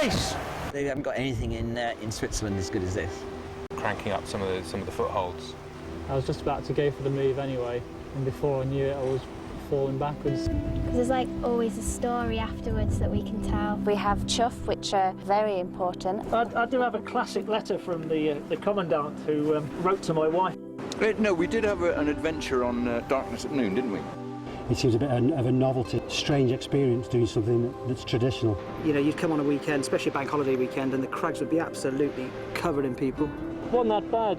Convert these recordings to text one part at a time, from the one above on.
race. They haven't got anything in Switzerland as good as this. Cranking up some of the footholds. I was just about to go for the move anyway, and before I knew it, I was falling backwards. Because there's like always a story afterwards that we can tell. We have chuff, which are very important. I do have a classic letter from the commandant who wrote to my wife. No, we did have an adventure on Darkness at Noon, didn't we? It seems a bit of a novelty, strange experience doing something that's traditional. You know, you'd come on a weekend, especially a bank holiday weekend, and the crags would be absolutely covered in people. Wasn't that bad.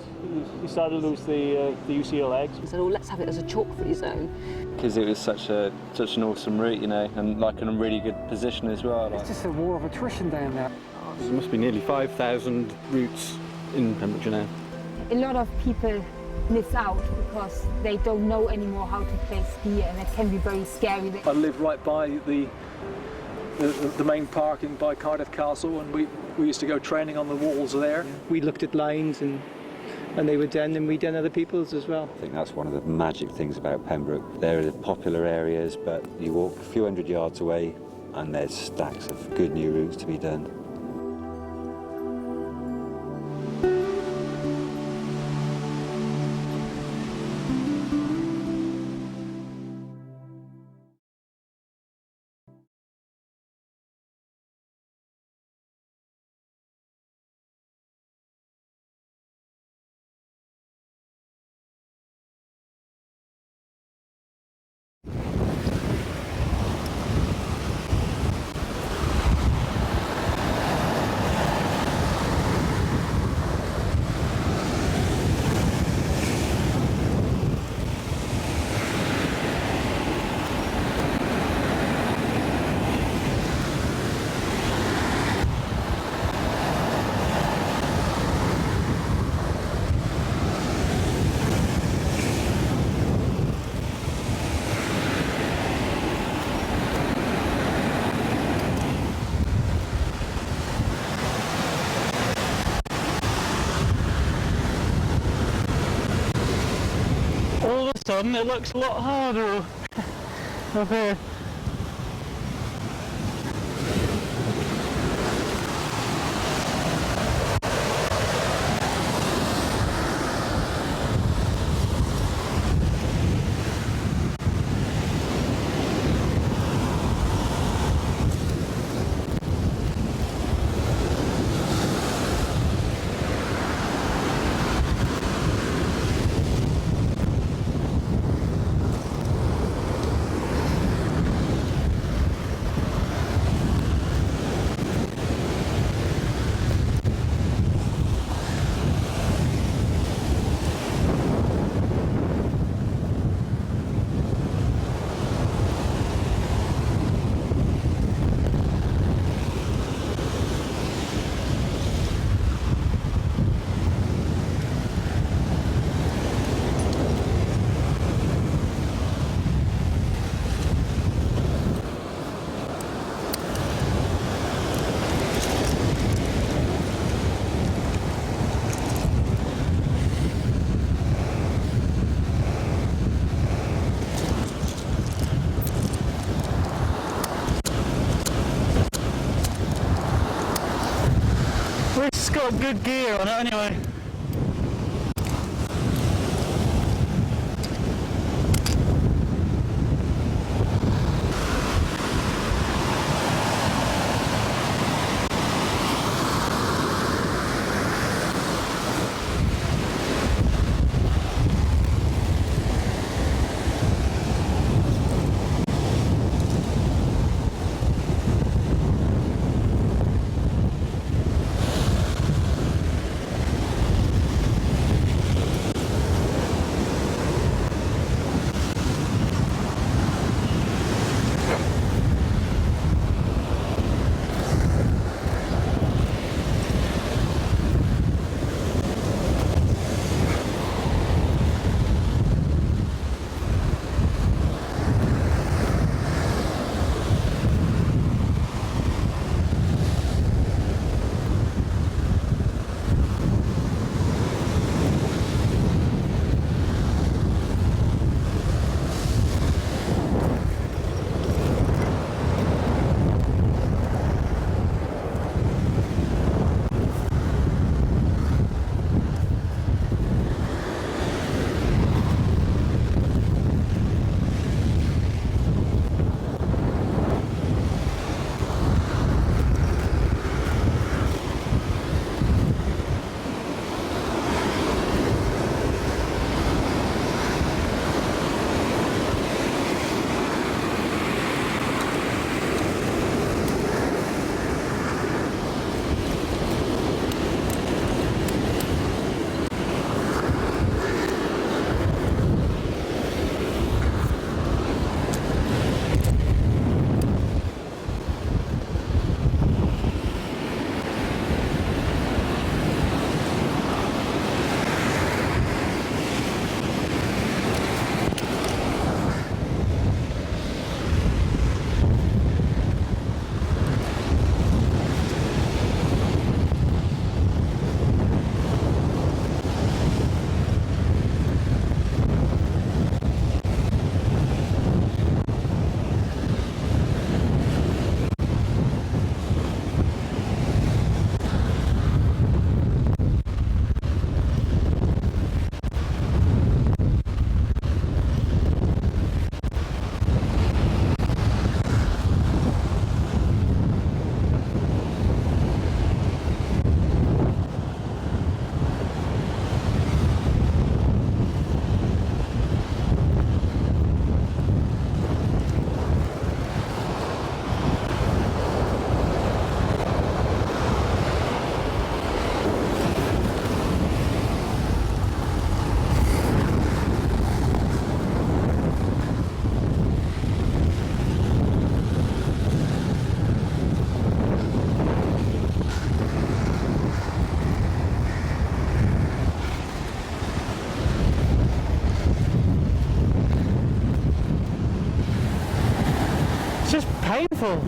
He started to lose the UCL legs. We said, oh, let's have it as a chalk-free zone. Because it was such an awesome route, you know, and like in a really good position as well. It's just a war of attrition down there. There must be nearly 5,000 routes in Pembrokeshire now. A lot of people miss out because they don't know anymore how to play ski, and it can be very scary. I live right by the main parking by Cardiff Castle, and we used to go training on the walls there. We looked at lines and they were done, and we done other people's as well. I think that's one of the magic things about Pembroke. There are the popular areas, but you walk a few hundred yards away and there's stacks of good new routes to be done. All of a sudden, it looks a lot harder up here. It's got good gear on it anyway. painful.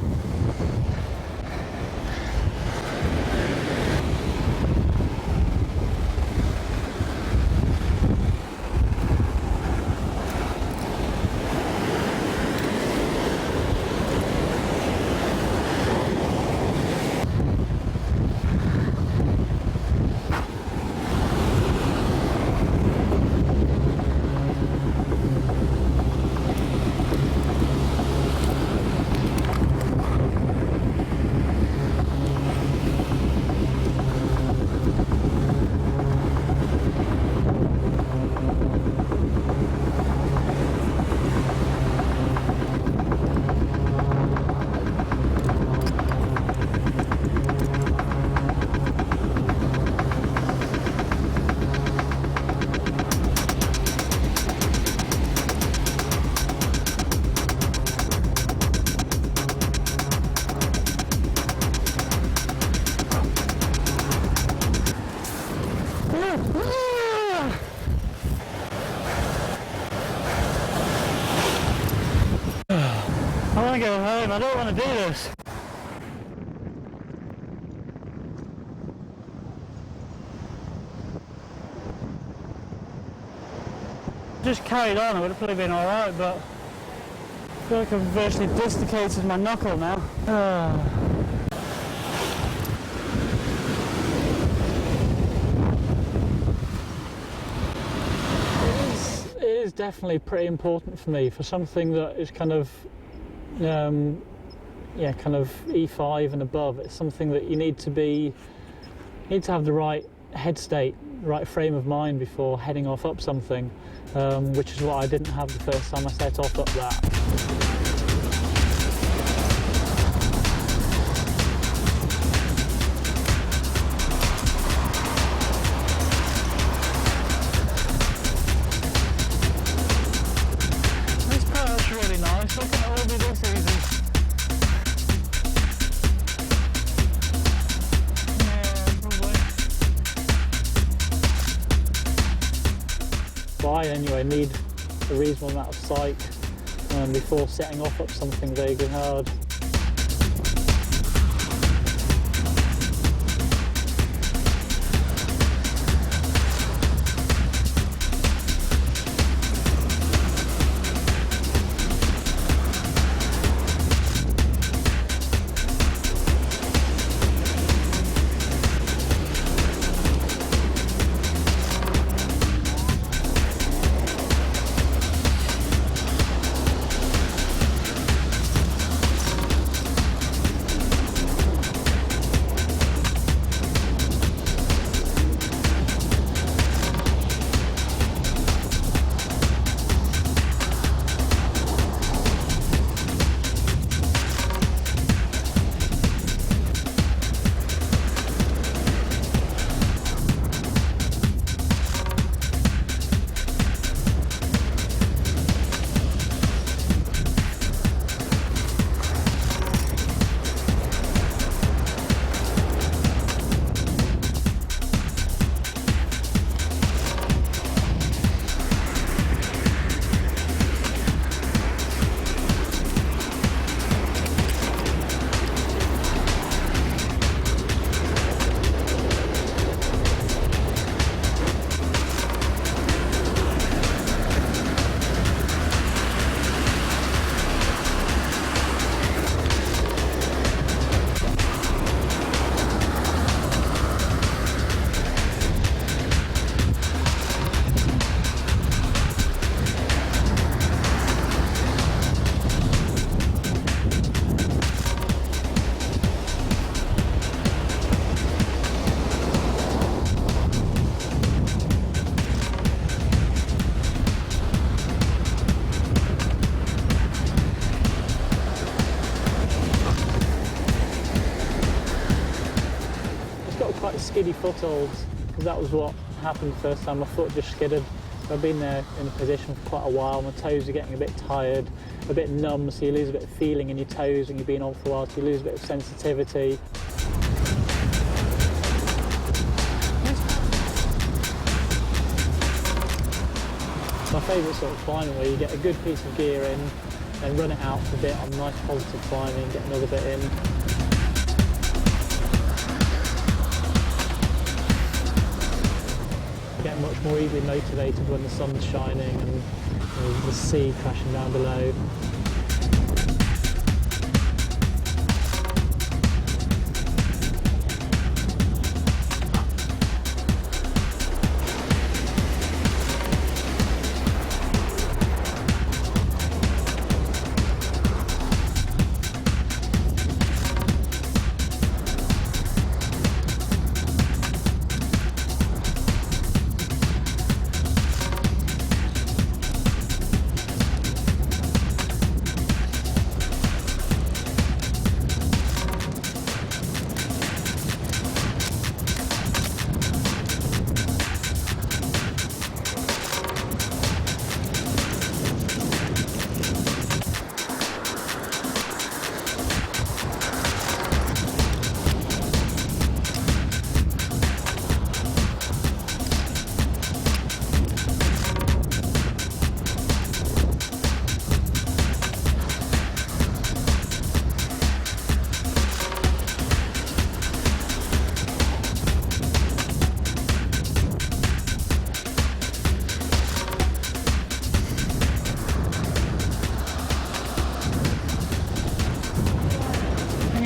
I want to go home, I don't want to do this. Just carried on, it would have probably been alright, but I feel like I've virtually dislocated my knuckle now. It is definitely pretty important for me, for something that is kind of kind of E5 and above. It's something that you need to have the right head state, right frame of mind before heading off up something, which is what I didn't have the first time I set off up that. I anyway need a reasonable amount of psych before setting off up something vaguely hard. Quite skiddy footholds, because that was what happened the first time. My foot just skidded. I've been there in a position for quite a while. My toes are getting a bit tired, a bit numb, so you lose a bit of feeling in your toes when you've been on for a while, so you lose a bit of sensitivity. My favourite sort of climbing where you get a good piece of gear in, then run it out for a bit on nice positive climbing, get another bit in. Get much more easily motivated when the sun's shining and the sea crashing down below.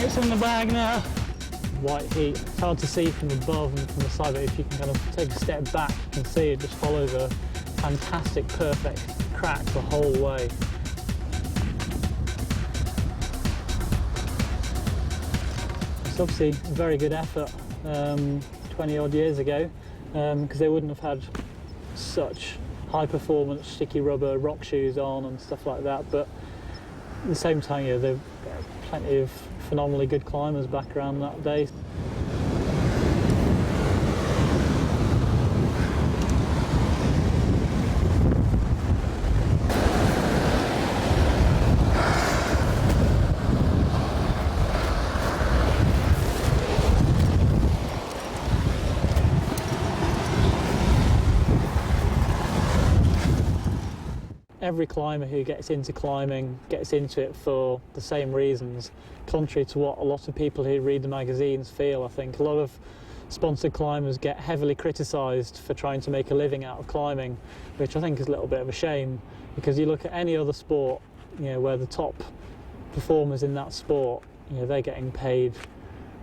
It's in the bag now. White heat, it's hard to see from above and from the side, but if you can kind of take a step back, you can see it just follows a fantastic, perfect crack the whole way. It's obviously a very good effort 20 odd years ago, because they wouldn't have had such high performance sticky rubber rock shoes on and stuff like that, but at the same time, yeah, there are plenty of phenomenally good climbers back around that day. Every climber who gets into climbing gets into it for the same reasons, contrary to what a lot of people who read the magazines feel. I think a lot of sponsored climbers get heavily criticised for trying to make a living out of climbing, which I think is a little bit of a shame, because you look at any other sport, you know, where the top performers in that sport, you know, they're getting paid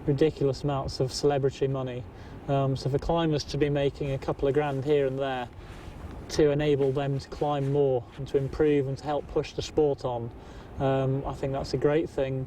ridiculous amounts of celebrity money. So for climbers to be making a couple of grand here and there to enable them to climb more and to improve and to help push the sport on, I think that's a great thing.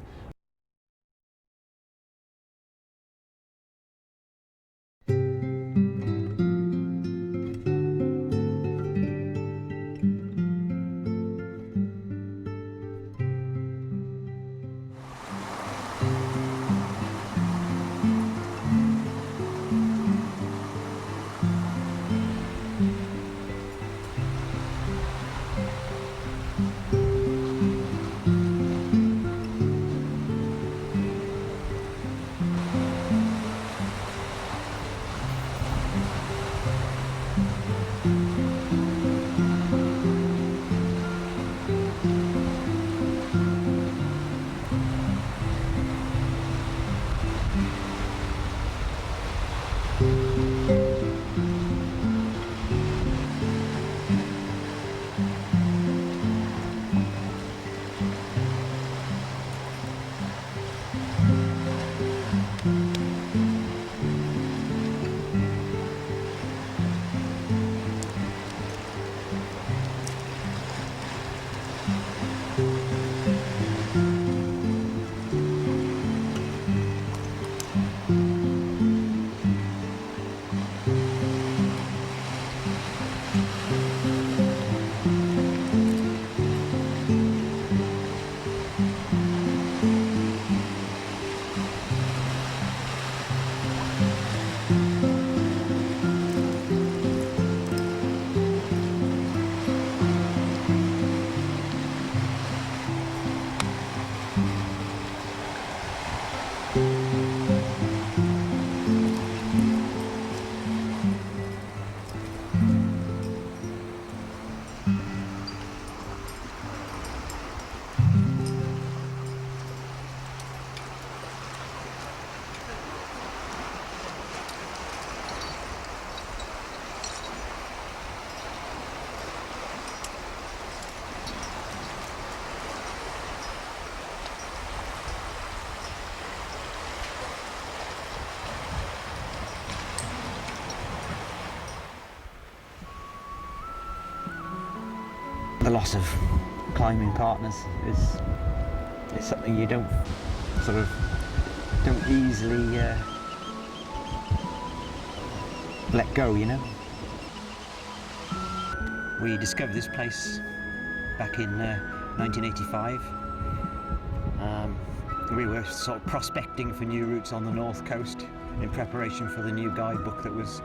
The loss of climbing partners is something you don't easily let go, you know. We discovered this place back in 1985. We were sort of prospecting for new routes on the north coast in preparation for the new guidebook that was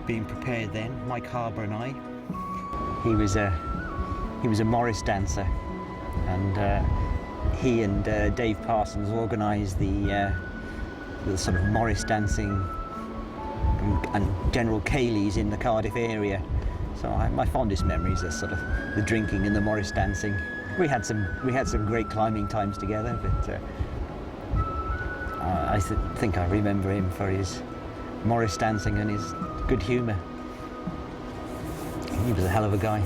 being prepared then. Mike Harbour and I. He was a Morris dancer, and he and Dave Parsons organised the sort of Morris dancing and general Cayleys in the Cardiff area. So my fondest memories are sort of the drinking and the Morris dancing. We had some great climbing times together, but I think I remember him for his Morris dancing and his good humour. He was a hell of a guy.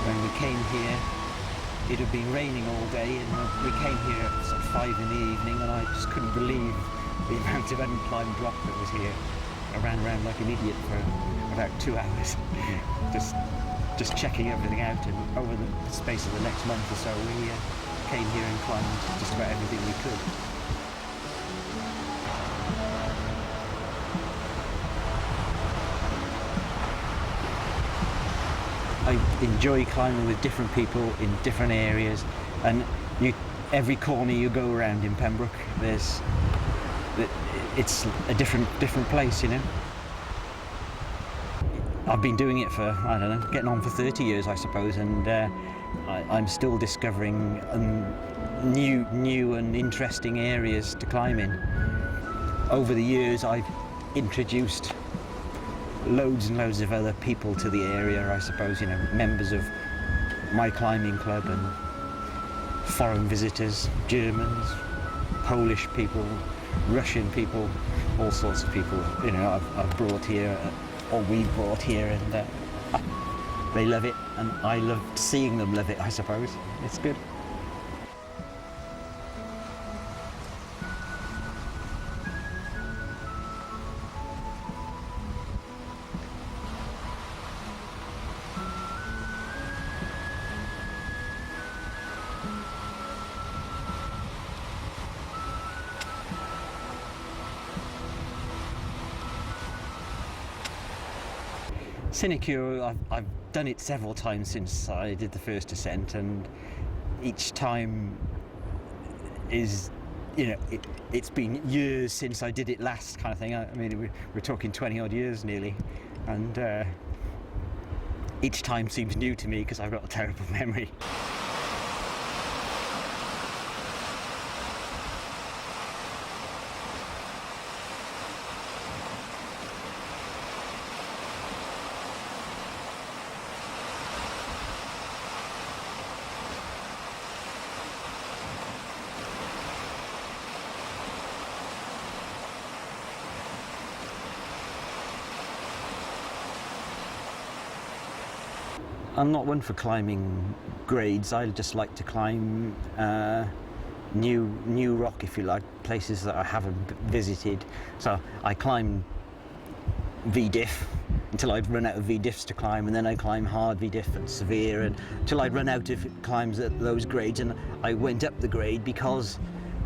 When we came here, it had been raining all day, and we came here at sort of 5 in the evening, and I just couldn't believe the amount of unclimbed rock that was here. I ran around like an idiot for about 2 hours, just checking everything out, and over the space of the next month or so, we came here and climbed just about everything we could. I enjoy climbing with different people in different areas, and every corner you go around in Pembroke, it's a different place, you know. I've been doing it for, I don't know, getting on for 30 years, I suppose, and I'm still discovering new and interesting areas to climb in. Over the years, I've introduced loads and loads of other people to the area, I suppose, you know, members of my climbing club and foreign visitors, Germans, Polish people, Russian people, all sorts of people, you know, I've brought here, or we've brought here, and they love it, and I love seeing them love it, I suppose. It's good. Sinecure, I've done it several times since I did the first ascent, and each time is, you know, it's been years since I did it last, kind of thing. I mean, we're talking 20 odd years nearly, and each time seems new to me because I've got a terrible memory. I'm not one for climbing grades. I just like to climb new rock, if you like, places that I haven't visited. So I climb V-diff until I'd run out of V-diffs to climb, and then I climb hard V-diff and severe, and until I'd run out of climbs at those grades, and I went up the grade because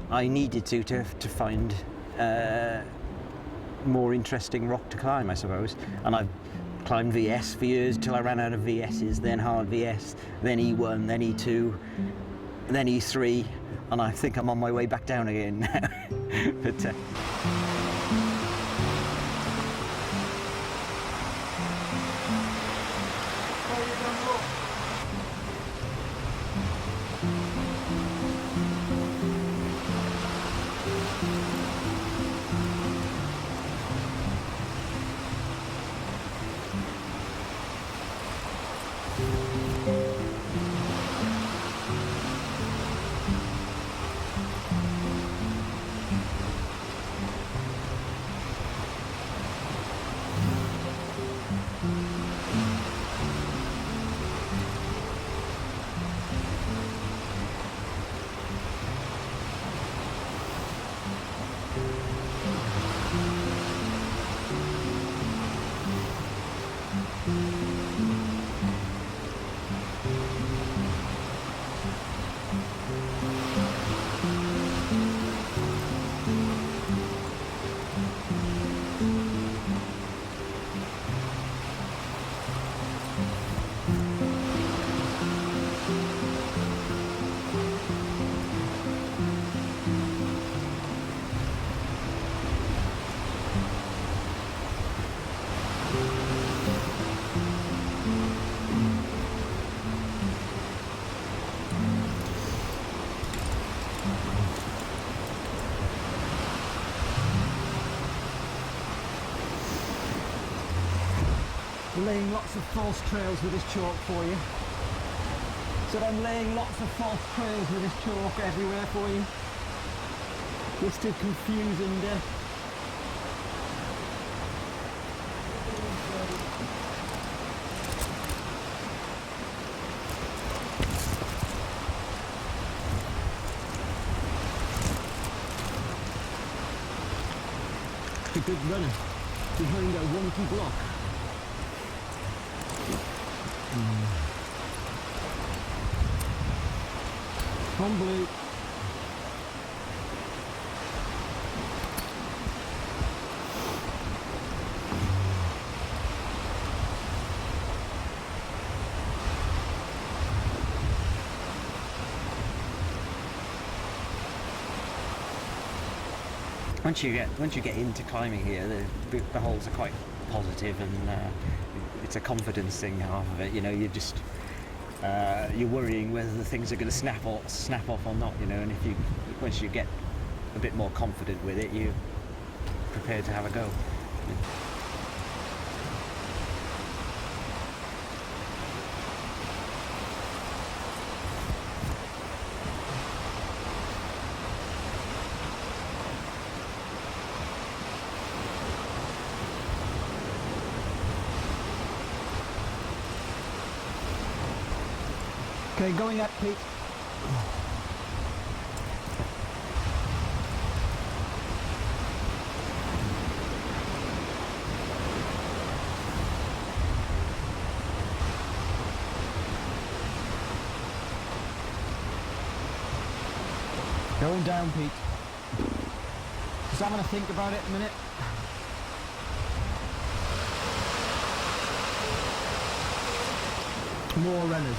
I needed to find more interesting rock to climb, I suppose. And I've climbed VS for years till I ran out of VS's, then hard VS, then E1, then E2, then E3, and I think I'm on my way back down again now. But, laying lots of false trails with this chalk for you. So I'm laying lots of false trails with this chalk everywhere for you, just to confuse and a good runner behind a wonky block. On blue. Once you get into climbing here, the holes are quite positive, and it's a confidence thing. Half of it, you know, you're worrying whether the things are going to snap off or not, you know. And once you get a bit more confident with it, you're prepared to have a go. Okay, going up, Pete. Going down, Pete. Just having to think about it a minute. More runners.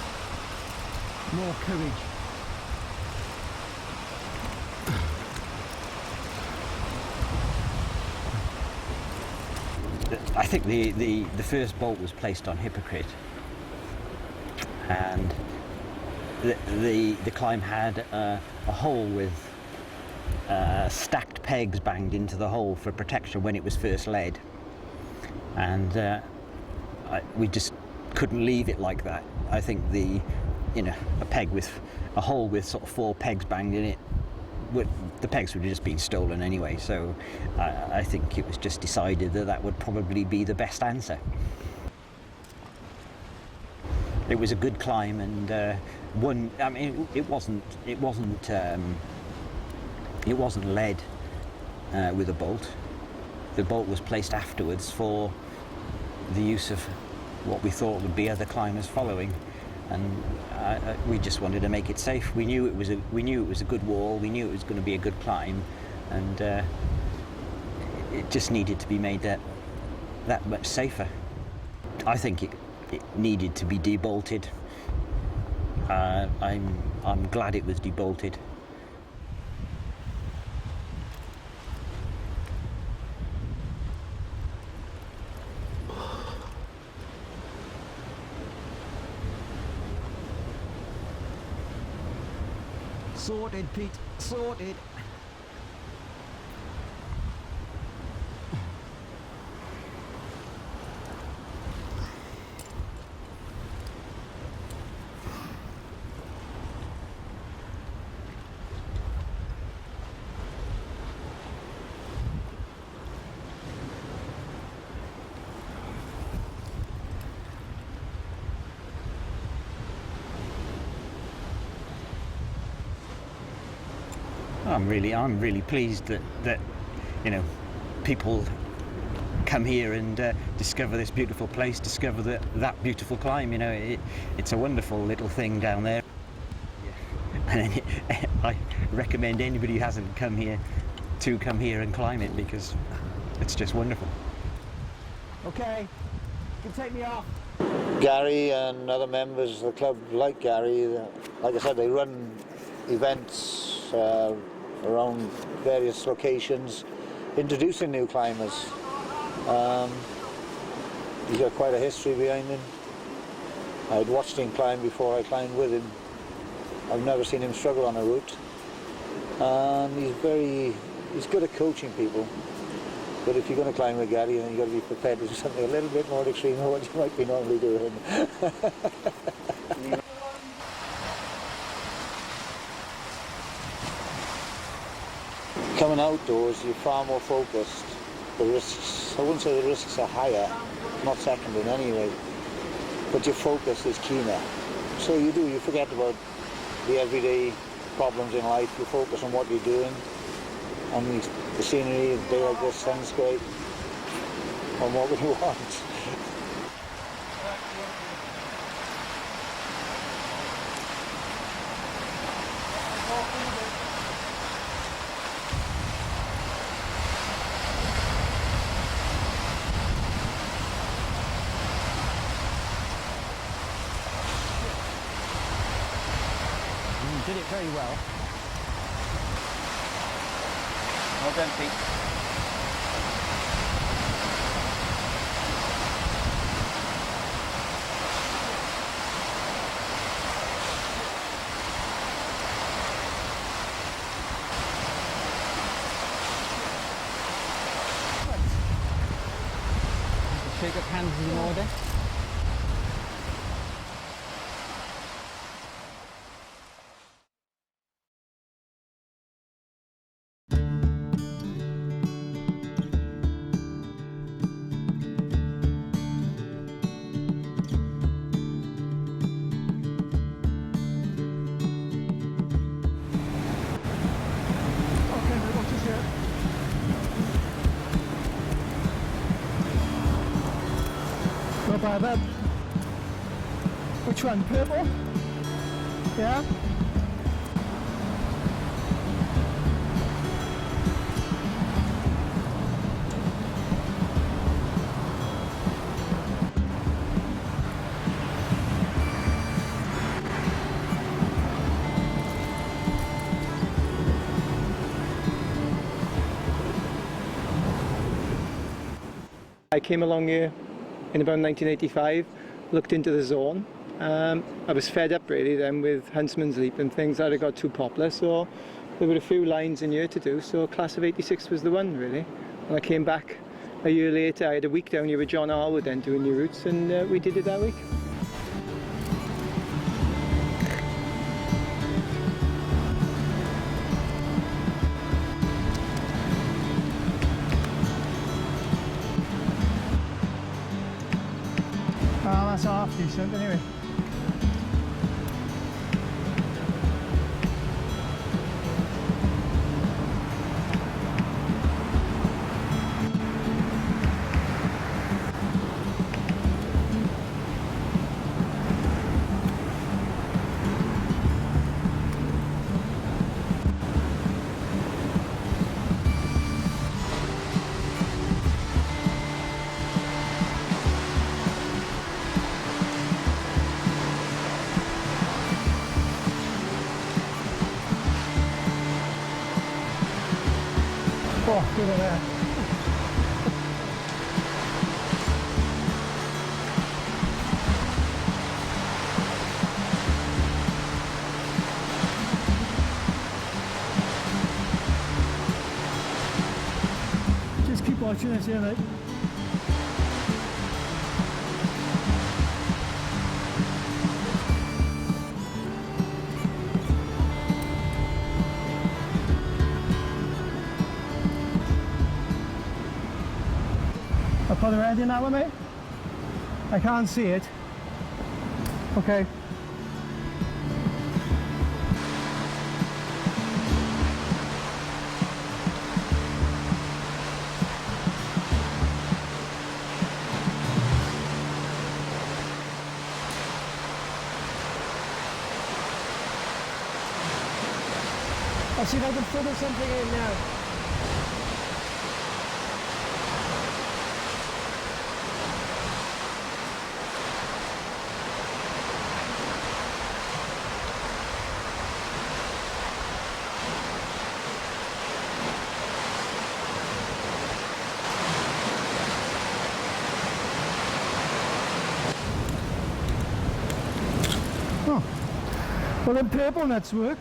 More courage. I think the first bolt was placed on Hypocrite, and the climb had a hole with stacked pegs banged into the hole for protection when it was first laid, and we just couldn't leave it like that. I think a hole with sort of 4 pegs banged in it, the pegs would have just been stolen anyway, so I think it was just decided that would probably be the best answer. It was a good climb, and it wasn't led with a bolt. The bolt was placed afterwards for the use of what we thought would be other climbers following, and we just wanted to make it safe. We knew it was a good wall. We knew it was going to be a good climb, and it just needed to be made that much safer. I think it needed to be debolted. I'm glad it was debolted. Sorted, Pete, sorted. I'm really pleased that people come here and discover this beautiful place, discover that beautiful climb. It's a wonderful little thing down there. And I recommend anybody who hasn't come here to come here and climb it, because it's just wonderful. Okay, you can take me off. Gary and other members of the club, like Gary, like I said, they run events around various locations, introducing new climbers. He's got quite a history behind him. I'd watched him climb before I climbed with him. I've never seen him struggle on a route. And he's good at coaching people. But if you're going to climb with Gary, then you've got to be prepared to do something a little bit more extreme than what you might be normally doing. Coming outdoors, you're far more focused. The risks, I wouldn't say the risks are higher, not seconded anyway, but your focus is keener. So you forget about the everyday problems in life, you focus on what you're doing, and the scenery, a day like this, sun's great, and what would you want? Did it very well. Well done, Pete. Shake up hands is in order. Not bad, then. Which one? Purple? Yeah? I came along here in about 1985, looked into the zone. I was fed up really then with Huntsman's Leap and things that had got too popular, so there were a few lines in here to do, so class of 86 was the one really. And I came back a year later. I had a week down here with John Harwood then doing new routes, and we did it that week. Oh, that's half decent anyway. Oh, good on there. Just keep watching this here, mate. I'll put the red in that one, mate. I can't see it. Okay. I'll see if I can figure something in now. Oh. Well, them purple nuts work.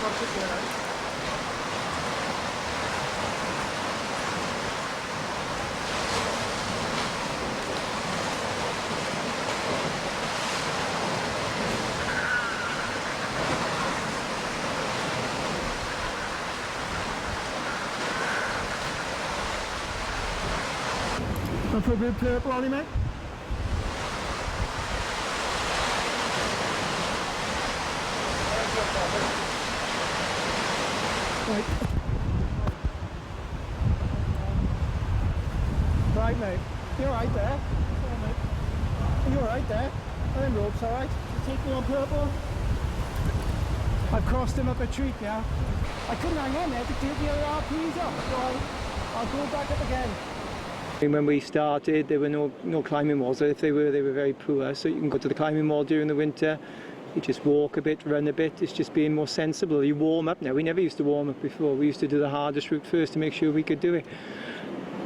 I'll put a bit of purple on him, mate. Right. Right, mate. You're right there. You're right there. And rope's alright. Take me on purple. I've crossed him up a treat now. I couldn't hang in there to get the other RPs up, so I'll go back up again. When we started, there were no climbing walls. If they were very poor. So you can go to the climbing wall during the winter. You just walk a bit, run a bit. It's just being more sensible. You warm up now. We never used to warm up before. We used to do the hardest route first to make sure we could do it.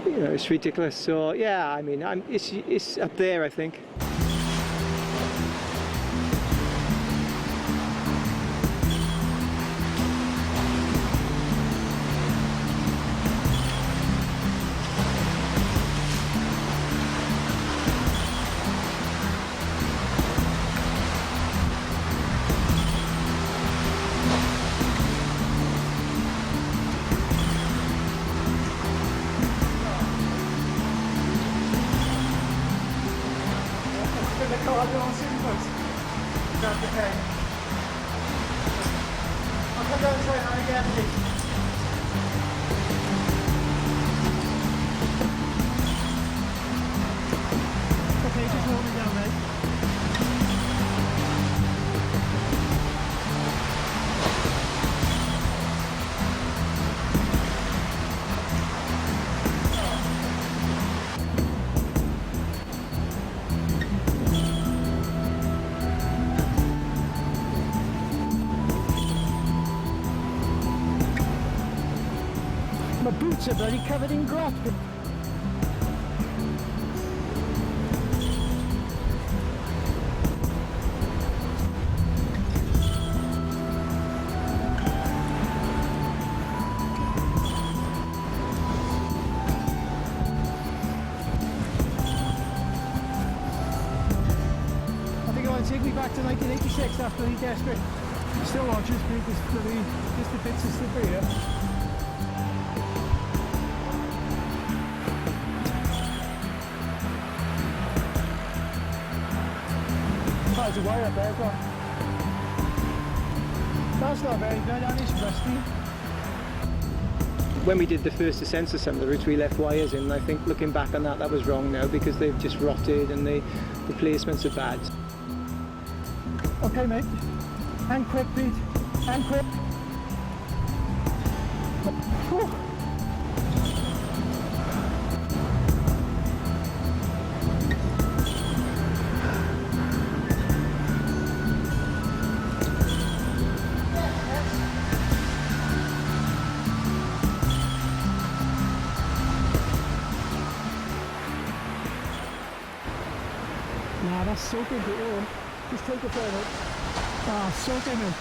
You know, it's ridiculous. So yeah, I mean, it's up there, I think. My boots are bloody covered in grot. I think I want to take me back to 1986, that's bloody desperate. Still watches because just the bits of slippery here. There's a wire up there as well. That's not very good, and it's rusty. When we did the first ascents of some of the routes, we left wires in, and I think looking back on that was wrong now because they've just rotted and the placements are bad. Okay, mate. And quick, Pete. And quick. Whew. Nah, that's soaking to you. Just take it further. Ah, soaking in.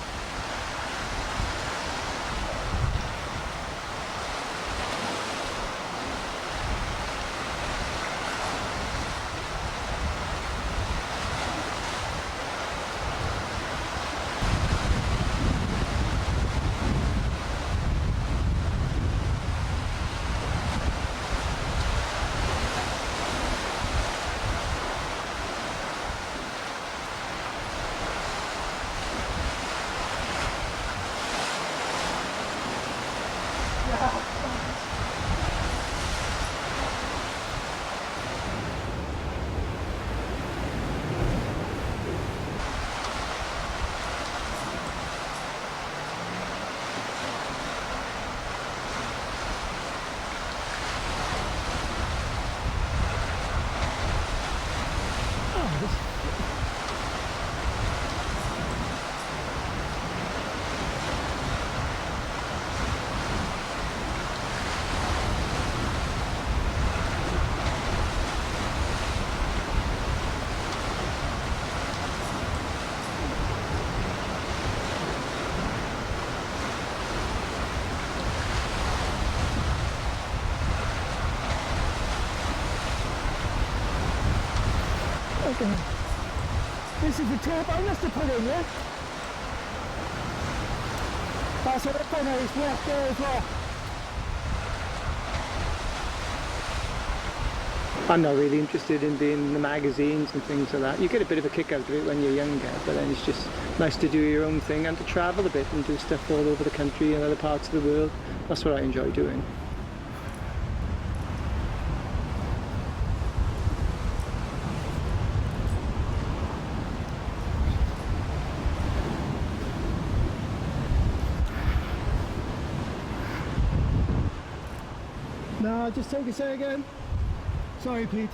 thinking, this is the tape I must have put in, yeah? That's what I know, it's wet there as well. I'm not really interested in being in the magazines and things like that. You get a bit of a kick out of it when you're younger, but then it's just nice to do your own thing and to travel a bit and do stuff all over the country and other parts of the world. That's what I enjoy doing. No, just take a second. Sorry, Pete.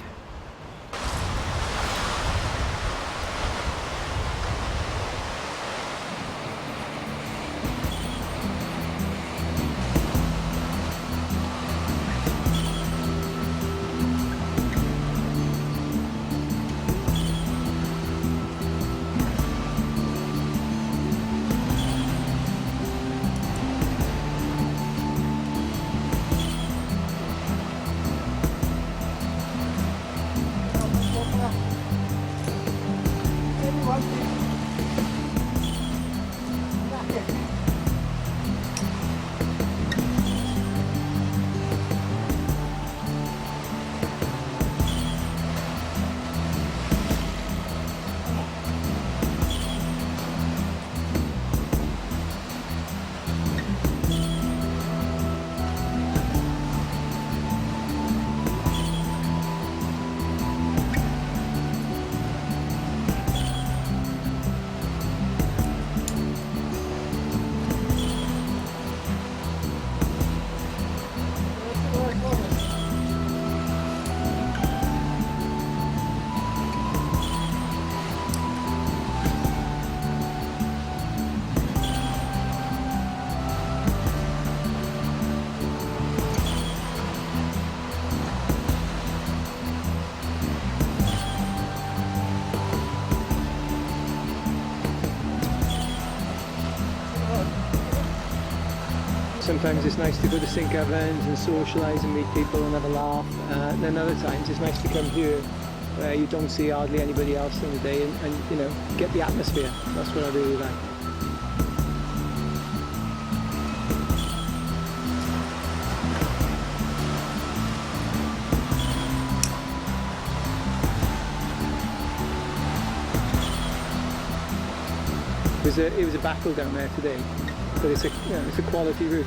Sometimes it's nice to go to sink ovens and socialise and meet people and have a laugh. Then other times it's nice to come here where you don't see hardly anybody else in the day and you know, get the atmosphere. That's what I really like. It was a battle down there today, but it's a quality route.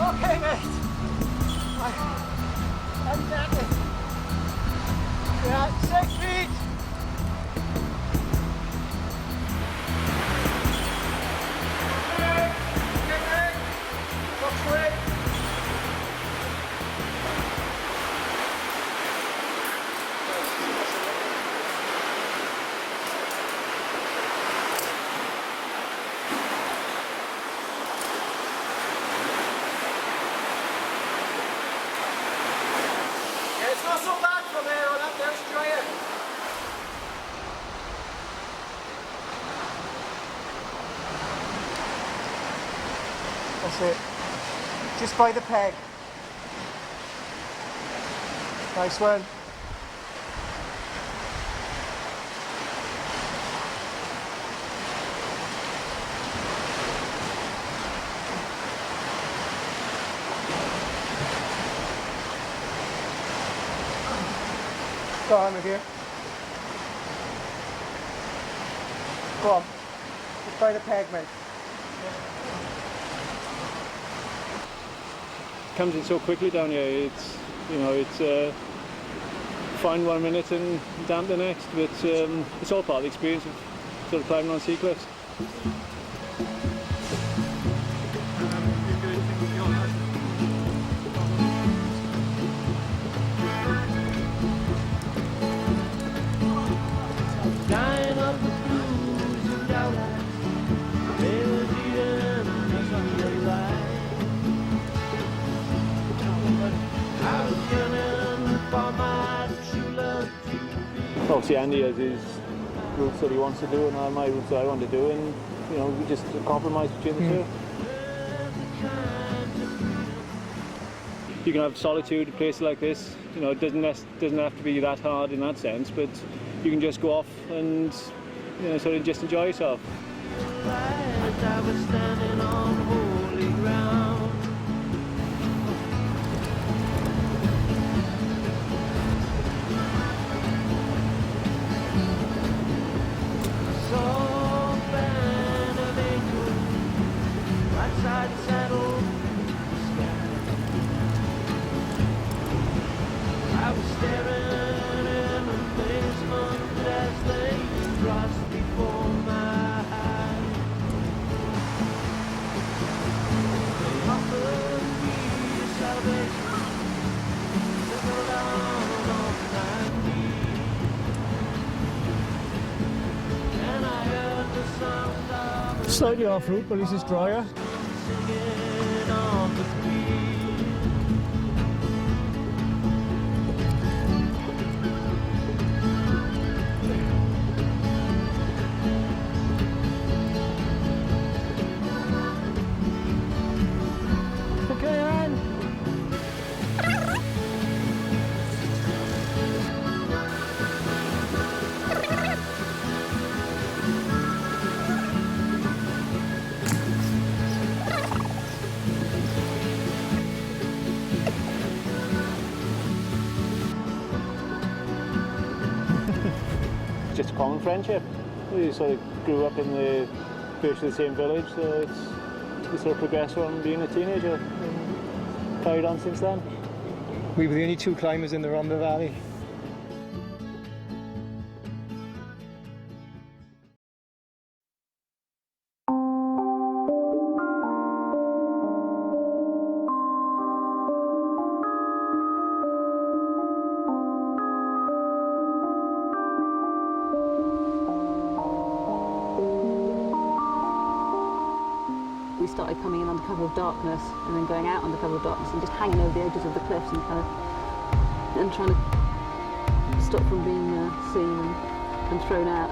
Okay, mate. Exactly. Yeah, 6 feet. It's not so bad from here on up, there's dry. That's it. Just by the peg. Nice one. Go on with you. Go on. Just by the peg, mate. Comes in so quickly down here. It's fine 1 minute and damp the next, but it's all part of the experience of sort of climbing on sea cliffs. Obviously Andy has his routes that he wants to do and I have my routes that I want to do, and you know, we just compromise between the two. You can have solitude at places like this. You know, it doesn't have to be that hard in that sense, but you can just go off and, you know, sort of just enjoy yourself. I was standing on holy ground. So band of angels, right side saddle. I was staring in amazement as they crossed before my eyes. They offered me salvation, settled down on my knees, and I heard the sound of Slightly off route, but at least it's drier. singing on the breeze. Okay, Anne. Just a common friendship. We sort of grew up in the virtually the same village, so we sort of progressed from being a teenager and carried on since then. We were the only two climbers in the Rhondda Valley. We started coming in under cover of darkness and then going out under cover of darkness and just hanging over the edges of the cliffs and trying to stop from being seen and thrown out.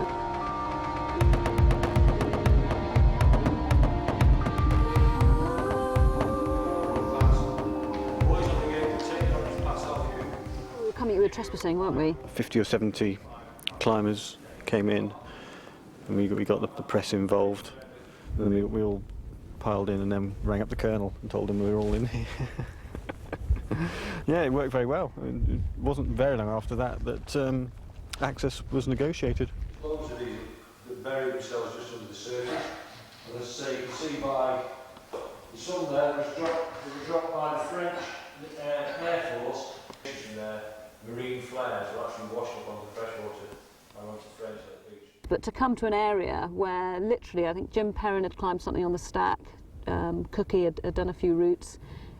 We were coming, we were trespassing, weren't we? 50 or 70 climbers came in and we got the press involved, and then we all piled in and then rang up the colonel and told him we were all in here. Yeah, it worked very well. It wasn't very long after that access was negotiated. Loads of these that bury themselves just under the surface. And as I say, you can see by the sun there, was dropped by the French Air Force. And marine flares were actually washed up onto the freshwater and onto the French beach. But to come to an area where literally, I think Jim Perrin had climbed something on the stack, Cookie had done a few routes,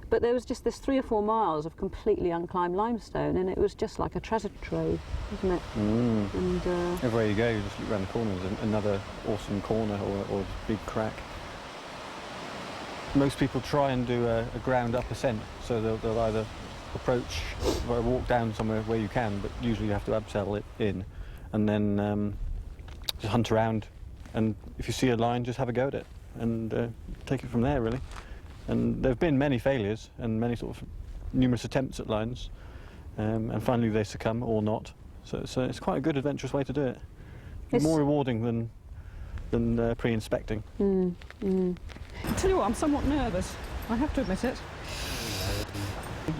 but there was just this 3 or 4 miles of completely unclimbed limestone, and it was just like a treasure trove, wasn't it? Mm. And everywhere you go, you just look around the corner, there's another awesome corner or big crack. Most people try and do a ground-up ascent, so they'll either approach or walk down somewhere where you can, but usually you have to abseil it in, and then just hunt around, and if you see a line, just have a go at it and take it from there, really. And there have been many failures and many sort of numerous attempts at lines, and finally they succumb or not. So it's quite a good adventurous way to do it. It's more rewarding than pre-inspecting. I tell you what, I'm somewhat nervous. I have to admit it.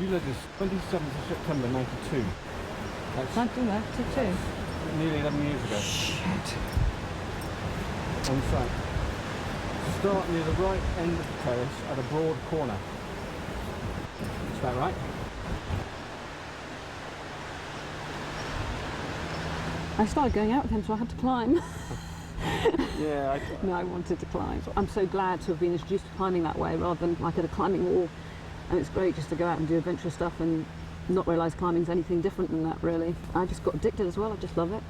You led this 27th of September '92. That's 1992. nearly 11 years ago. Shit. On site. Start near the right end of the terrace at a broad corner. Is that right? I started going out with him, so I had to climb. Yeah. No, I wanted to climb. I'm so glad to have been introduced to climbing that way rather than like at a climbing wall. And it's great just to go out and do adventurous stuff and not realise climbing's anything different than that, really. I just got addicted as well. I just love it.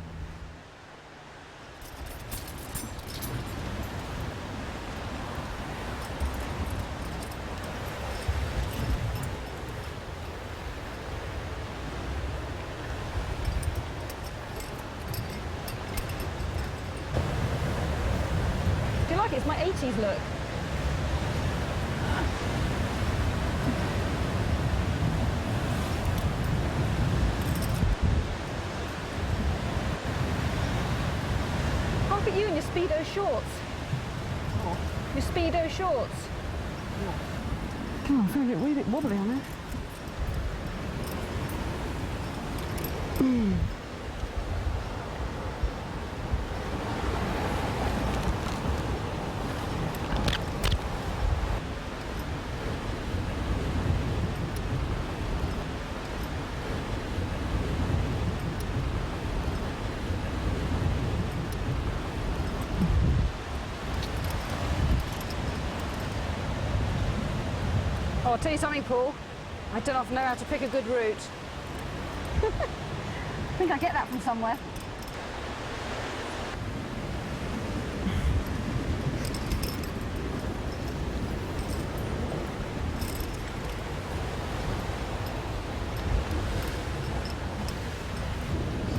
like it. It's my 80s look. Look at you in your Speedo shorts. Oh. Your Speedo shorts. Yeah. Oh, I feel a wee bit wobbly on there. Oh, I'll tell you something, Paul. I don't often know how to pick a good route. I think I get that from somewhere.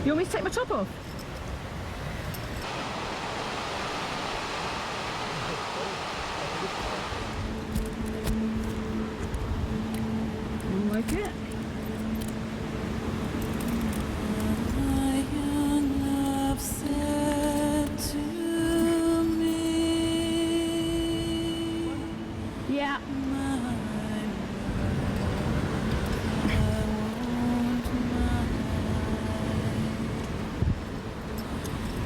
You want me to take my top off? Like it. Yeah.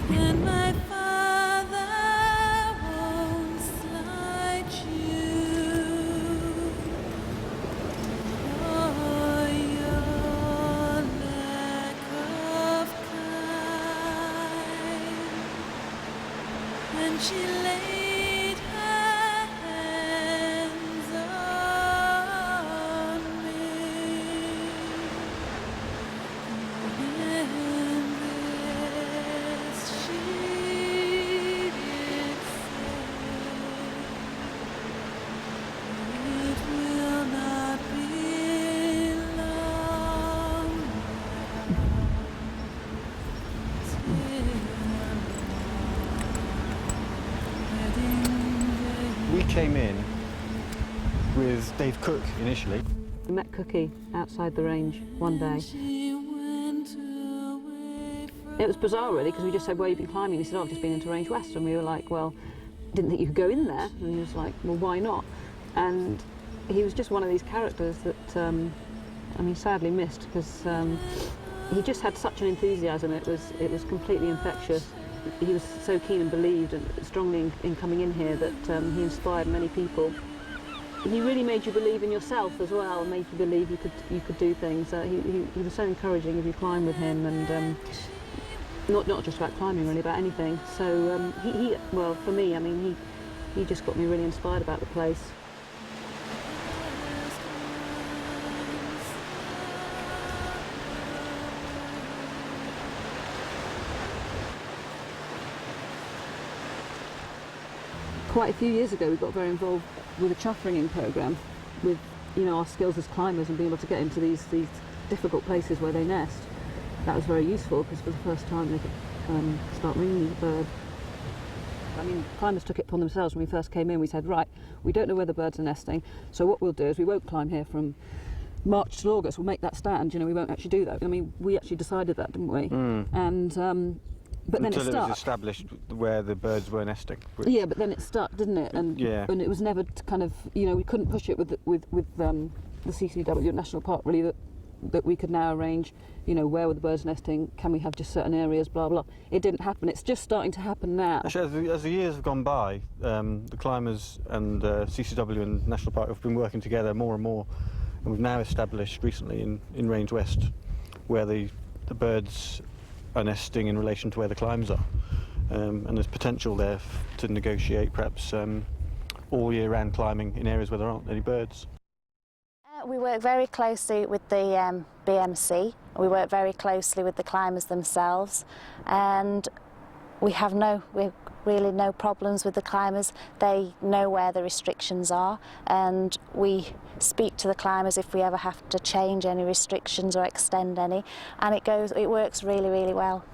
And my father won't slight you for your lack of kind. And she laid her hands on me. And this she did say, it will not be long We came in with Dave Cook initially. We met Cookie outside the range one day. It was bizarre really, because we just said, where have you been climbing? He said, oh, I've just been into Range West. And we were like, well, didn't think you could go in there. And he was like, well, why not? And he was just one of these characters that, I mean, sadly missed, because he just had such an enthusiasm. It was completely infectious. He was so keen and believed and strongly in coming in here that he inspired many people. He really made you believe in yourself as well, and made you believe you could do things. He was so encouraging if you climb with him, and not just about climbing, really, about anything. So well, for me, I mean, he just got me really inspired about the place. Quite a few years ago, we got very involved with a chaff ringing programme, with our skills as climbers and being able to get into these difficult places where they nest. That was very useful, because for the first time they could start ringing the bird. I mean, climbers took it upon themselves when we first came in. We said, right, we don't know where the birds are nesting, so what we'll do is we won't climb here from March till August. We'll make that stand. We won't actually do that. I mean, we actually decided that, didn't we? And but then Until it stuck. It was established where the birds were nesting. Yeah, but then it stuck, didn't it? And and it was never kind of, we couldn't push it with the CCW National Park, really, that we could now arrange, where were the birds nesting, can we have just certain areas, blah blah. It didn't happen. It's just starting to happen now. Actually, as the years have gone by, the climbers and CCW and National Park have been working together more and more, and we've now established recently in Range West where the birds are nesting in relation to where the climbs are, and there's potential there to negotiate perhaps all year round climbing in areas where there aren't any birds. We work very closely with the BMC. We work very closely with the climbers themselves, and we have really no problems with the climbers. They know where the restrictions are, and we speak to the climbers if we ever have to change any restrictions or extend any, and it works really, really well.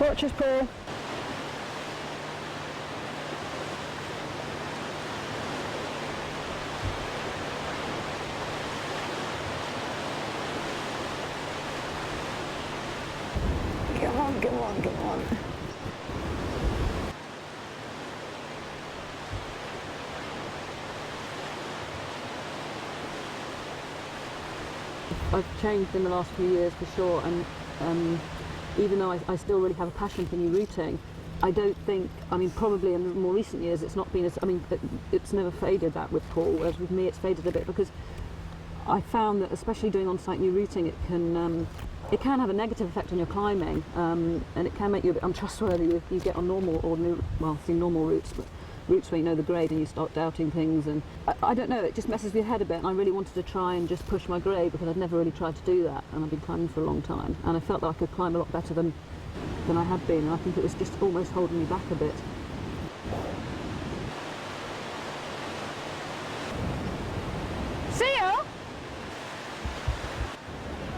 Watch us, Paul. Come on, come on, come on. I've changed in the last few years for sure, and even though I still really have a passion for new routing, I don't think, I mean, probably in the more recent years it's not been as, I mean, it's never faded that with Paul, whereas with me it's faded a bit because I found that especially doing on-site new routing, it can have a negative effect on your climbing, and it can make you a bit untrustworthy if you get on normal routes, but routes where you know the grade and you start doubting things, and I don't know, it just messes with your head a bit, and I really wanted to try and just push my grade because I'd never really tried to do that, and I've been climbing for a long time, and I felt that I could climb a lot better than I had been, and I think it was just almost holding me back a bit. See you?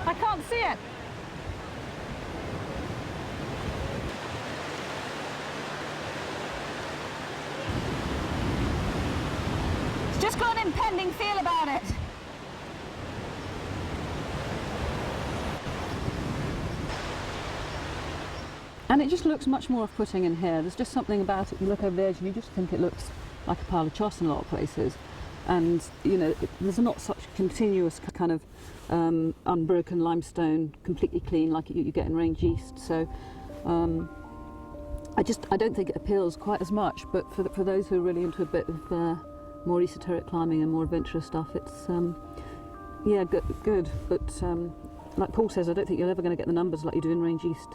I can't see it. It's just got an impending feel about it. And it just looks much more off-putting in here. There's just something about it. You look over the edge and you just think it looks like a pile of choss in a lot of places. And, you know, there's not such continuous kind of unbroken limestone, completely clean like you get in Range East. So I don't think it appeals quite as much. But for those who are really into a bit of more esoteric climbing and more adventurous stuff, it's, yeah, good. But like Paul says, I don't think you're ever going to get the numbers like you do in Range East.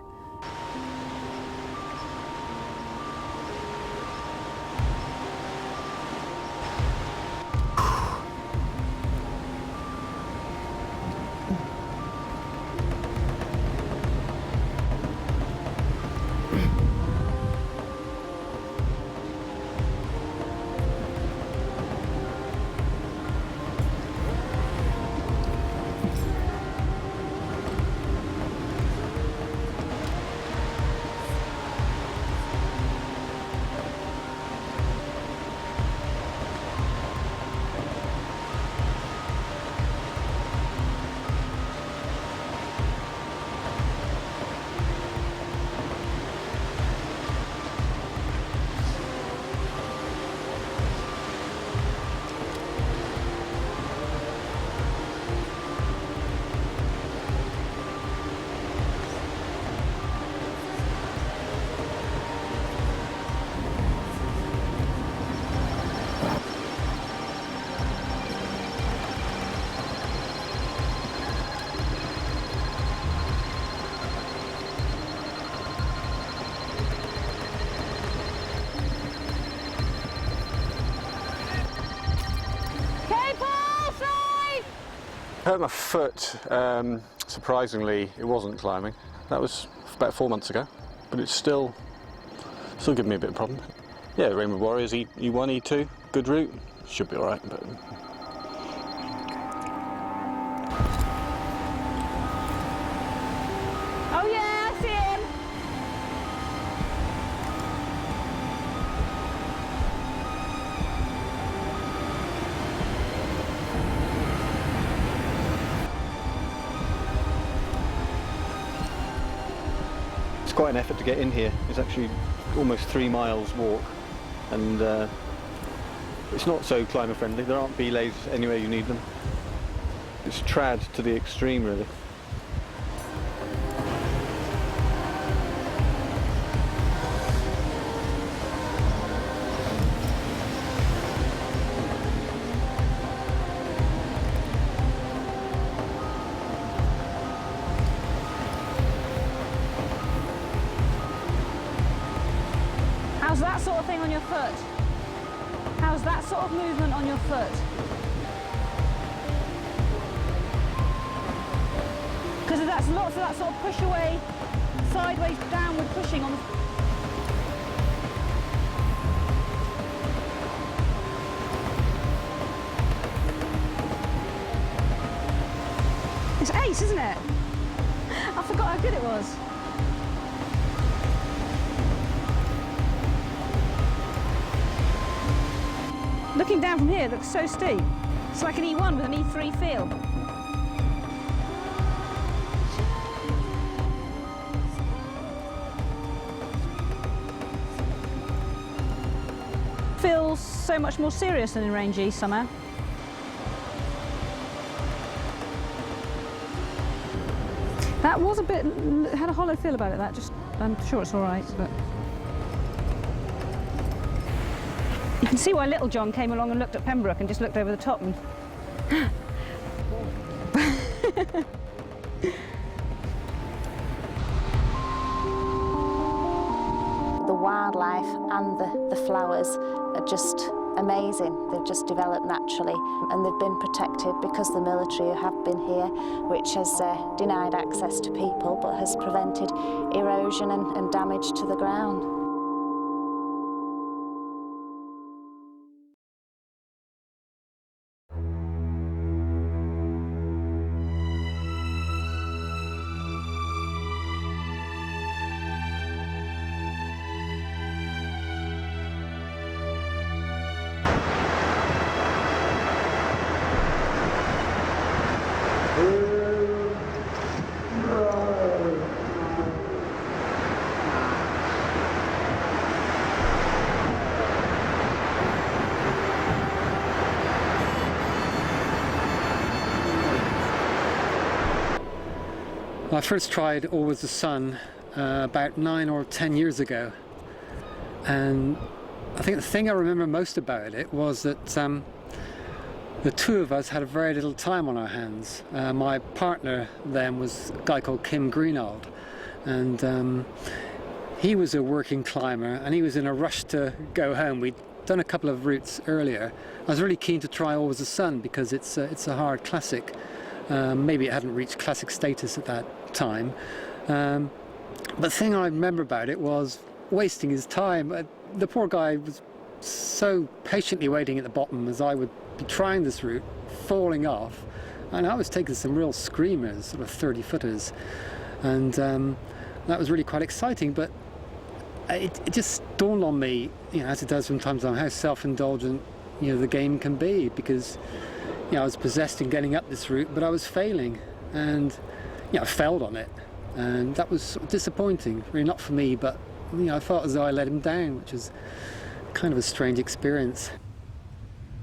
I hurt my foot, surprisingly it wasn't climbing. That was about 4 months ago, but it's still giving me a bit of a problem. Yeah, Rainbow Warriors, E1, E2, good route, should be alright. But Oh yeah, I see him. it's quite an effort to get in here. It's actually almost 3 miles walk, and it's not so climber friendly. There aren't belays anywhere you need them. It's trad to the extreme, really. How's that sort of thing on your foot? How's that sort of movement on your foot? Because that's lots of that sort of push away, sideways, downward pushing on the... It's ace, isn't it? I forgot how good it was. Looking down from here, it looks so steep. It's like an E1 with an E3 feel. Feels so much more serious than in Range East somehow. That was a bit, had a hollow feel about it, that just, I'm sure it's all right, but. You can see why Little John came along and looked at Pembroke and just looked over the top and... The wildlife and the flowers are just amazing. They've just developed naturally and they've been protected because the military have been here, which has denied access to people but has prevented erosion and damage to the ground. I first tried Always the Sun about 9 or 10 years ago, and I think the thing I remember most about it was that the two of us had very little time on our hands. My partner then was a guy called Kim Greenald, and he was a working climber and he was in a rush to go home. We'd done a couple of routes earlier. I was really keen to try Always the Sun because it's a hard classic. Maybe it hadn't reached classic status at that time. But the thing I remember about it was wasting his time. The poor guy was so patiently waiting at the bottom as I would be trying this route, falling off, and I was taking some real screamers, sort of 30-footers, and that was really quite exciting. But it just dawned on me, as it does from time to time, how self-indulgent the game can be, because I was possessed in getting up this route, but I was failing, and I failed on it, and that was sort of disappointing. Really not for me, but I felt as though I let him down, which is kind of a strange experience.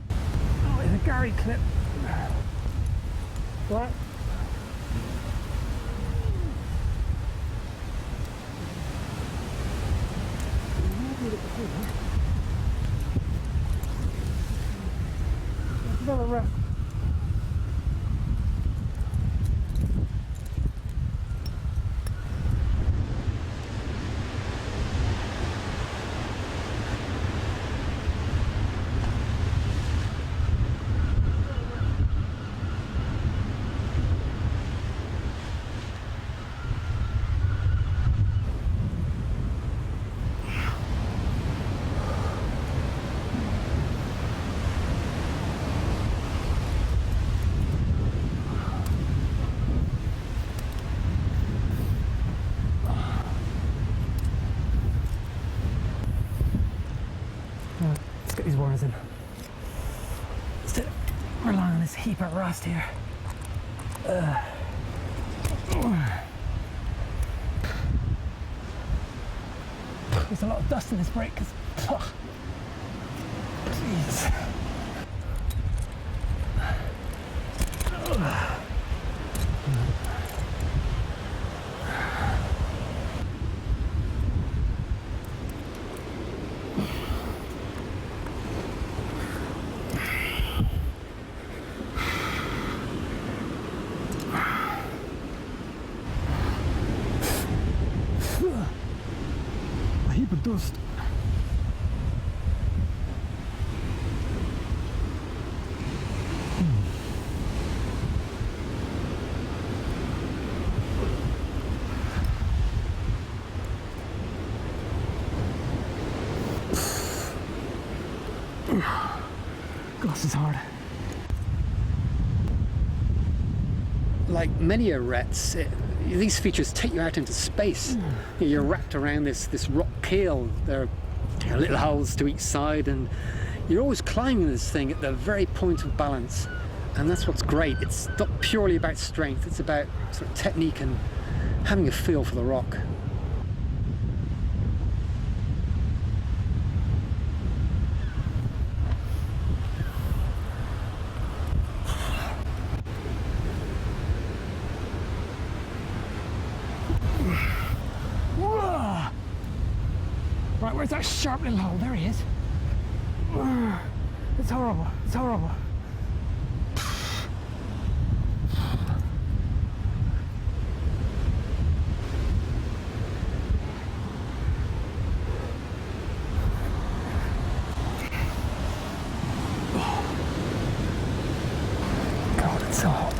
Oh, it's a Gary clip. What? It's a bit rough. Let's get these wires in. Instead of relying on this heap of rust here. There's a lot of dust in this brake because. Jeez. A heap of dust. Gosh, it's hard. Like many arêtes, these features take you out into space. You're wrapped around this rock keel. There are little holes to each side, and you're always climbing this thing at the very point of balance, and that's what's great. It's not purely about strength, it's about sort of technique and having a feel for the rock. Right, where's that sharp little hole? There he is. It's horrible. It's horrible. God, it's so hot.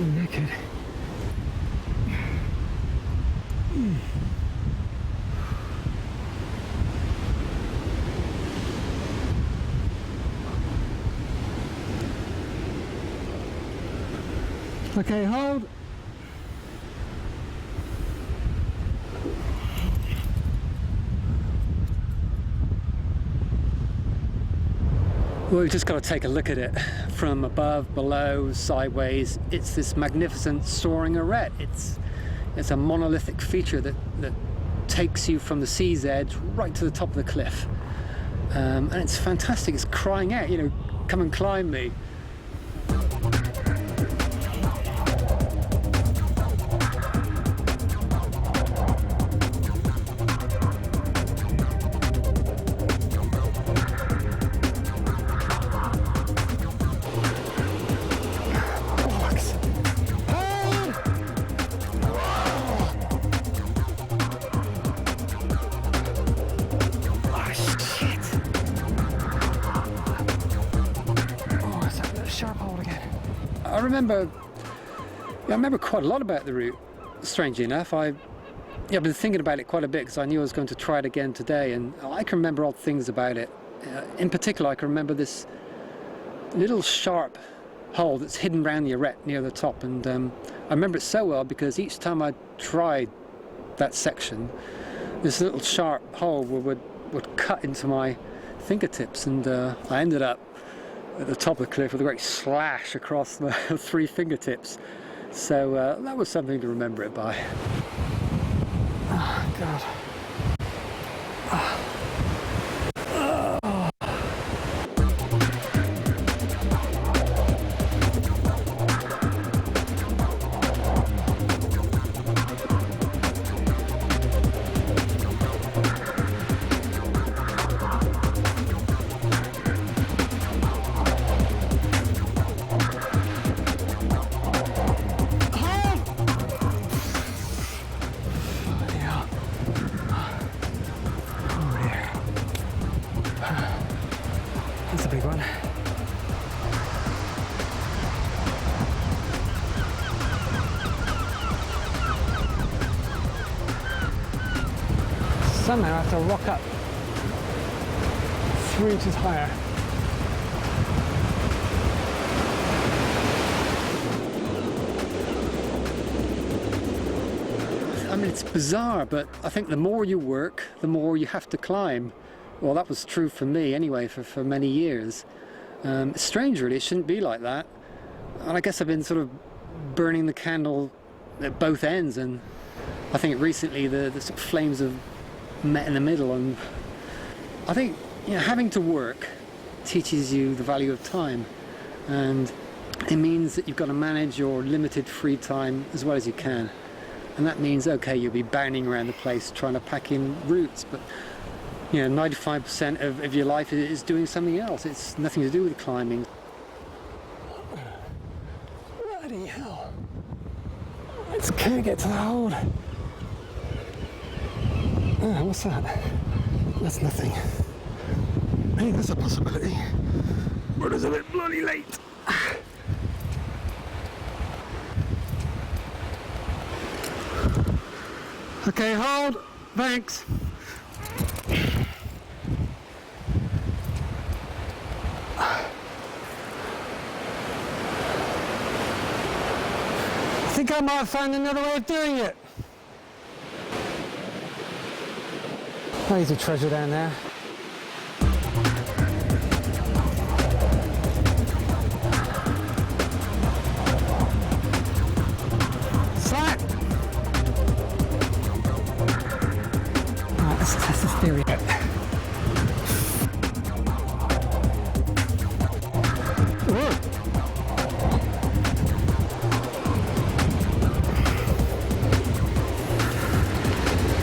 Naked. Okay, hold. Well, we've just got to take a look at it from above, below, sideways. It's this magnificent soaring arête. It's a monolithic feature that takes you from the sea's edge right to the top of the cliff. And it's fantastic. It's crying out, you know, come and climb me. I remember quite a lot about the route, strangely enough. I've been thinking about it quite a bit because I knew I was going to try it again today, and I can remember odd things about it. In particular, I can remember this little sharp hole that's hidden around the arête near the top, and I remember it so well because each time I tried that section, this little sharp hole would cut into my fingertips, and I ended up at the top of the cliff with a great slash across my 3 fingertips. So that was something to remember it by. Oh, God. That's a big one. Somehow I have to rock up 3 inches higher. I mean, it's bizarre, but I think the more you work, the more you have to climb. Well, that was true for me anyway, for many years. It's strange, really. It shouldn't be like that. And I guess I've been sort of burning the candle at both ends, and I think recently the sort of flames have met in the middle. And I think, you know, having to work teaches you the value of time, and it means that you've got to manage your limited free time as well as you can. And that means, okay, you'll be bounding around the place trying to pack in routes, but you know, 95% of your life is doing something else. It's nothing to do with climbing. Bloody hell. I just can't get to the hold. Oh, what's that? That's nothing. I think that's a possibility. But it's a bit bloody late. Okay, hold. Thanks. think I might have found another way of doing it. Oh, there's a treasure down there. Slack! Right, let's test this theory out.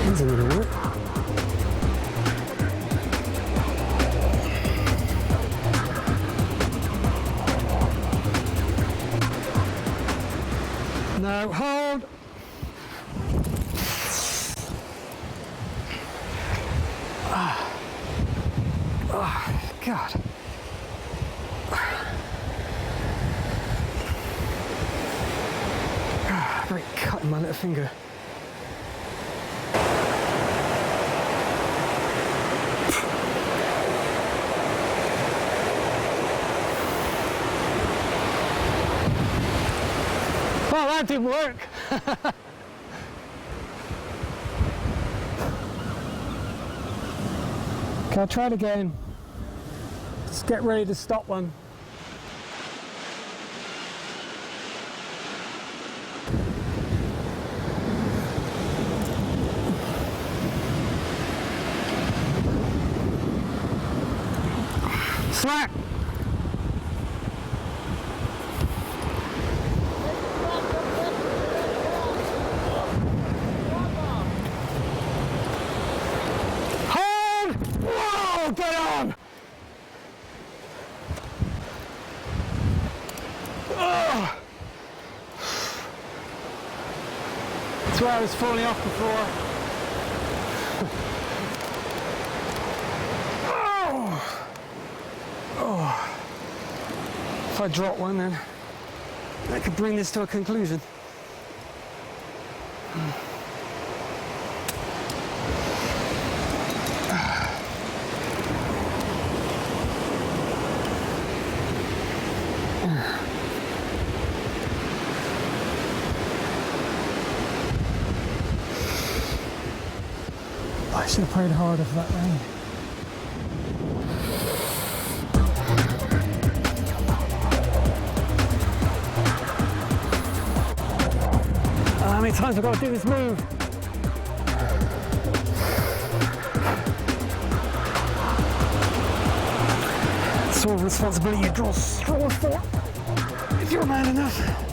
That's a little work. No, hold. Oh, God. Very cut in my little finger. Oh, that didn't work. Okay, I'll try it again. Let's get ready to stop one. Slack! Hold! Whoa! Get on! Oh. That's where I was falling off before. Oh. If I drop one, then that could bring this to a conclusion. I should have prayed harder for that rain. How many times have I got to do this move? Sort of responsibility you draw straws for, if you're man enough.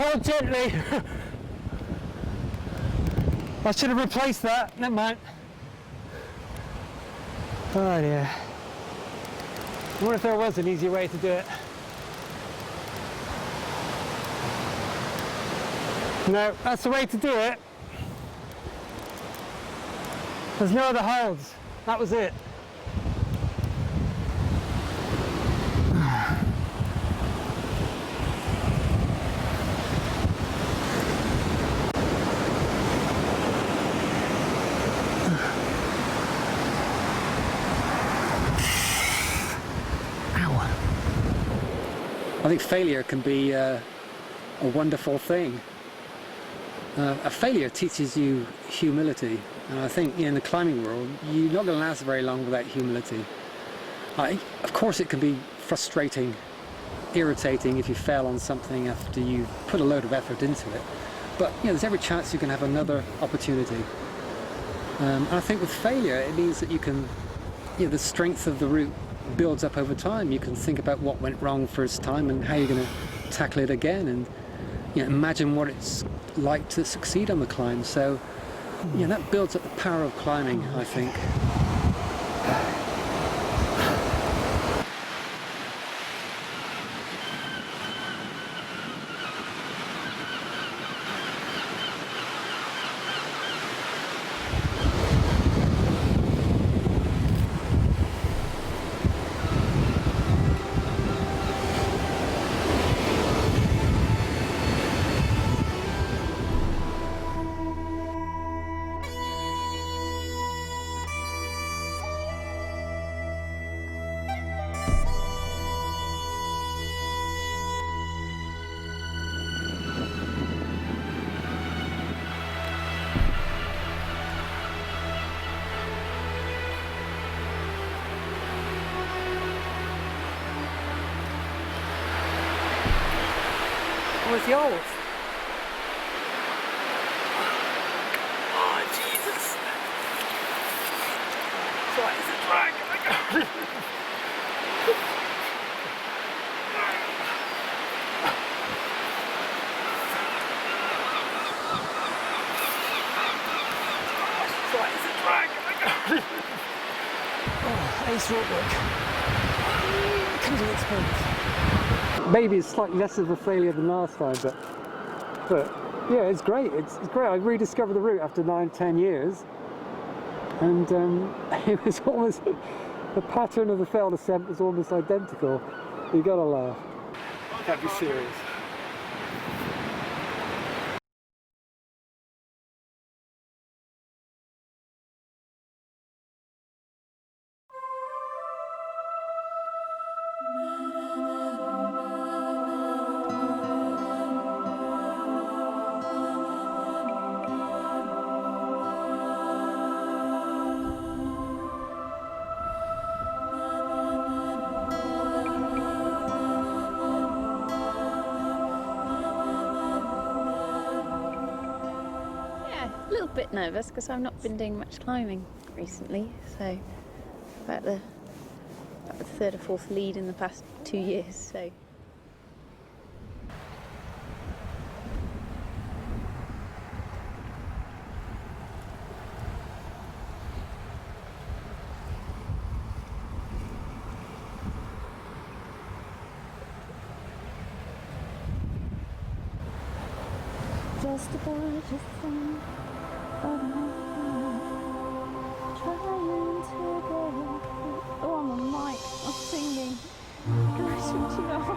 hold gently. I should have replaced that. Never mind. Oh dear. I wonder if there was an easier way to do it. No, that's the way to do it. There's no other holds. That was it. I think failure can be a wonderful thing. A failure teaches you humility, and I think in the climbing world you're not going to last very long without humility. Of course it can be frustrating, irritating if you fail on something after you've put a load of effort into it, but there's every chance you can have another opportunity. And I think with failure it means that you can, the strength of the route builds up over time. You can think about what went wrong first time and how you're going to tackle it again, and imagine what it's like to succeed on the climb. So that builds up the power of climbing, I think. With yours. Oh, Jesus. What is it like? Oh my God. What is it like? Oh my God. Oh, ace rope work. It comes with experience. Maybe it's slightly less of a failure than last time, but yeah, it's great. It's great. I rediscovered the route after 9-10 years, and it was almost the pattern of the failed ascent was almost identical. You gotta laugh. Can't be serious. A little bit nervous because I've not been doing much climbing recently, so about the third or fourth lead in the past 2 years, so. Just about to think trying to get. Oh, I'm on mic. I'm singing. Can I switch it off?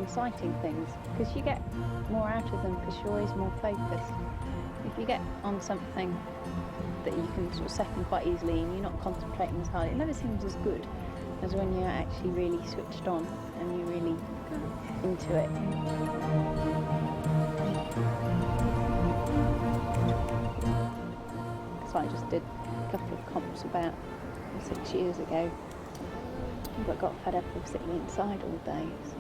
on sighting things, because you get more out of them because you're always more focused. If you get on something that you can sort of second quite easily and you're not concentrating as hard, it never seems as good as when you're actually really switched on and you're really into it. So I just did a couple of comps about 6 years ago, but got fed up of sitting inside all day. So.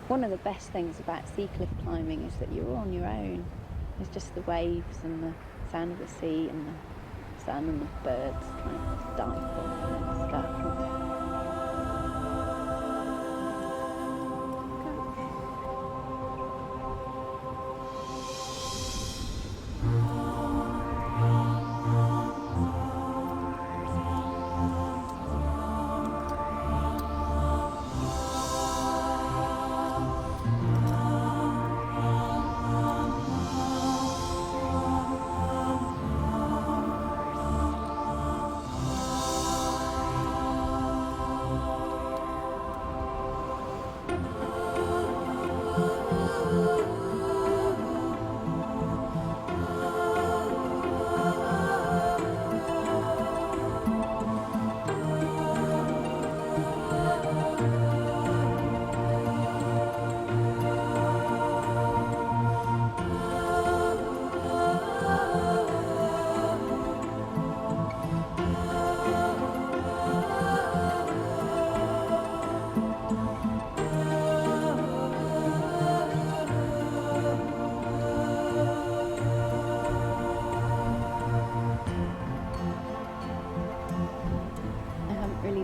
One of the best things about sea cliff climbing is that you're on your own. It's just the waves and the sound of the sea and the sun and the birds trying to stifle and stuff.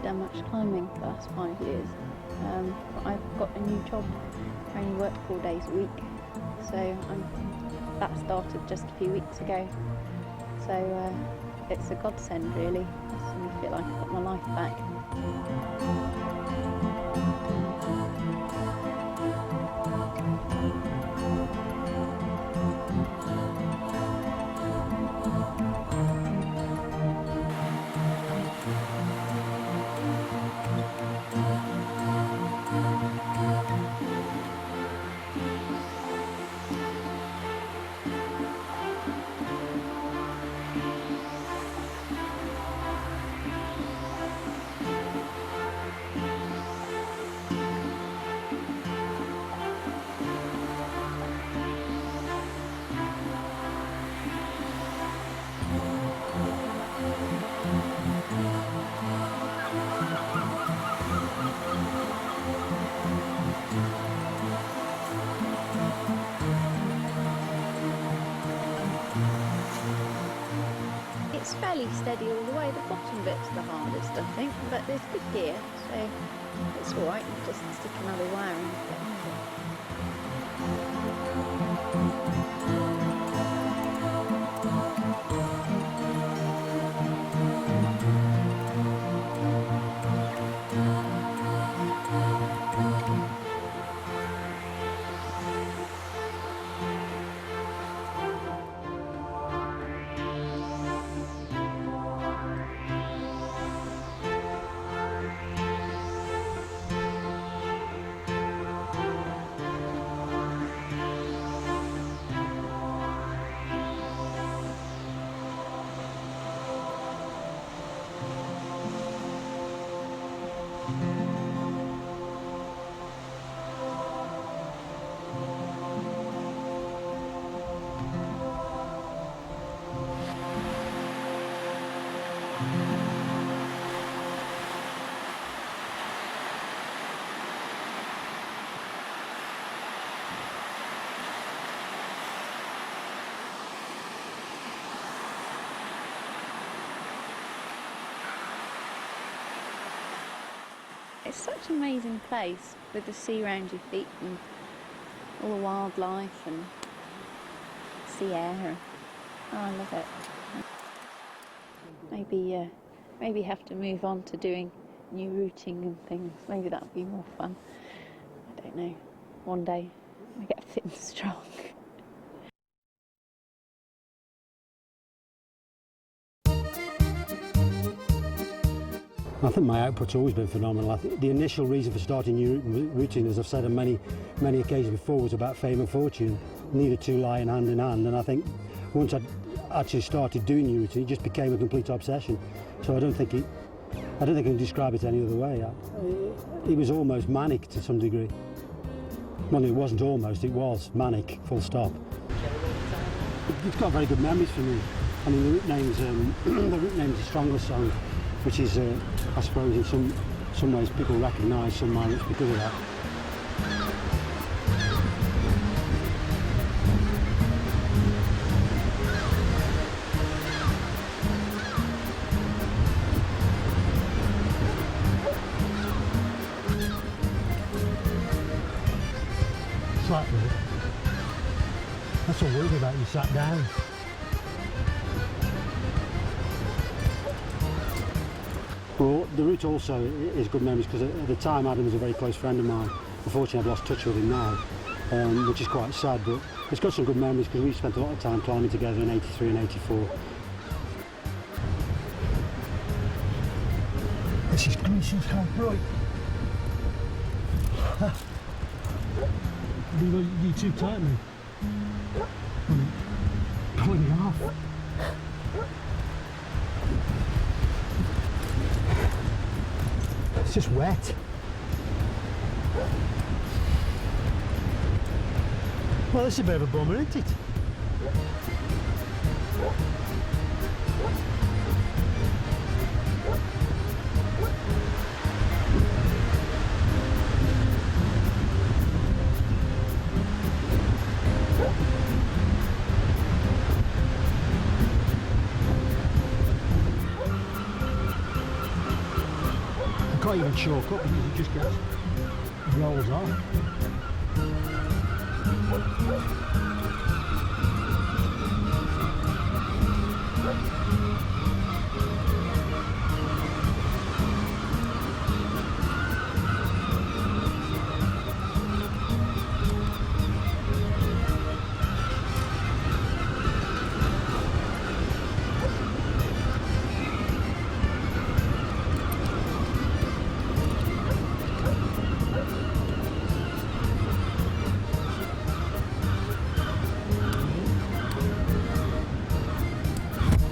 Done much climbing for the last 5 years. I've got a new job. I only work 4 days a week, so that started just a few weeks ago. So it's a godsend really. I feel like I've got my life back. steady all the way. The bottom bit's the hardest, I think, but there's good gear, so it's all right. You just stick another wire in and get on with it. It's such an amazing place with the sea around your feet and all the wildlife and sea air. Oh, I love it. Maybe have to move on to doing new routing and things. Maybe that would be more fun. I don't know. One day I get fit and strong. I think my output's always been phenomenal. I think the initial reason for starting new routing, as I've said on many occasions before, was about fame and fortune. Neither two lying hand in hand, and I think once I actually started doing new routing, it just became a complete obsession. So I don't think I can describe it any other way. It was almost manic to some degree. Well, it wasn't almost, it was manic, full stop. It's got very good memories for me. I mean, the route name's the strongest song, which is, I suppose, in some ways people recognise some of my roots because of that. Flat road. That's what worried about, you sat down. Well, the route also is good memories because at the time Adam was a very close friend of mine. Unfortunately, I've lost touch with him now, which is quite sad, but it's got some good memories because we spent a lot of time climbing together in '83 and '84. This is gracious, how bright. You too tight, me. Pulling me off. It's just wet. Well, this is a bit of a bummer, isn't it? I can't even chalk up because it just gets rolls off.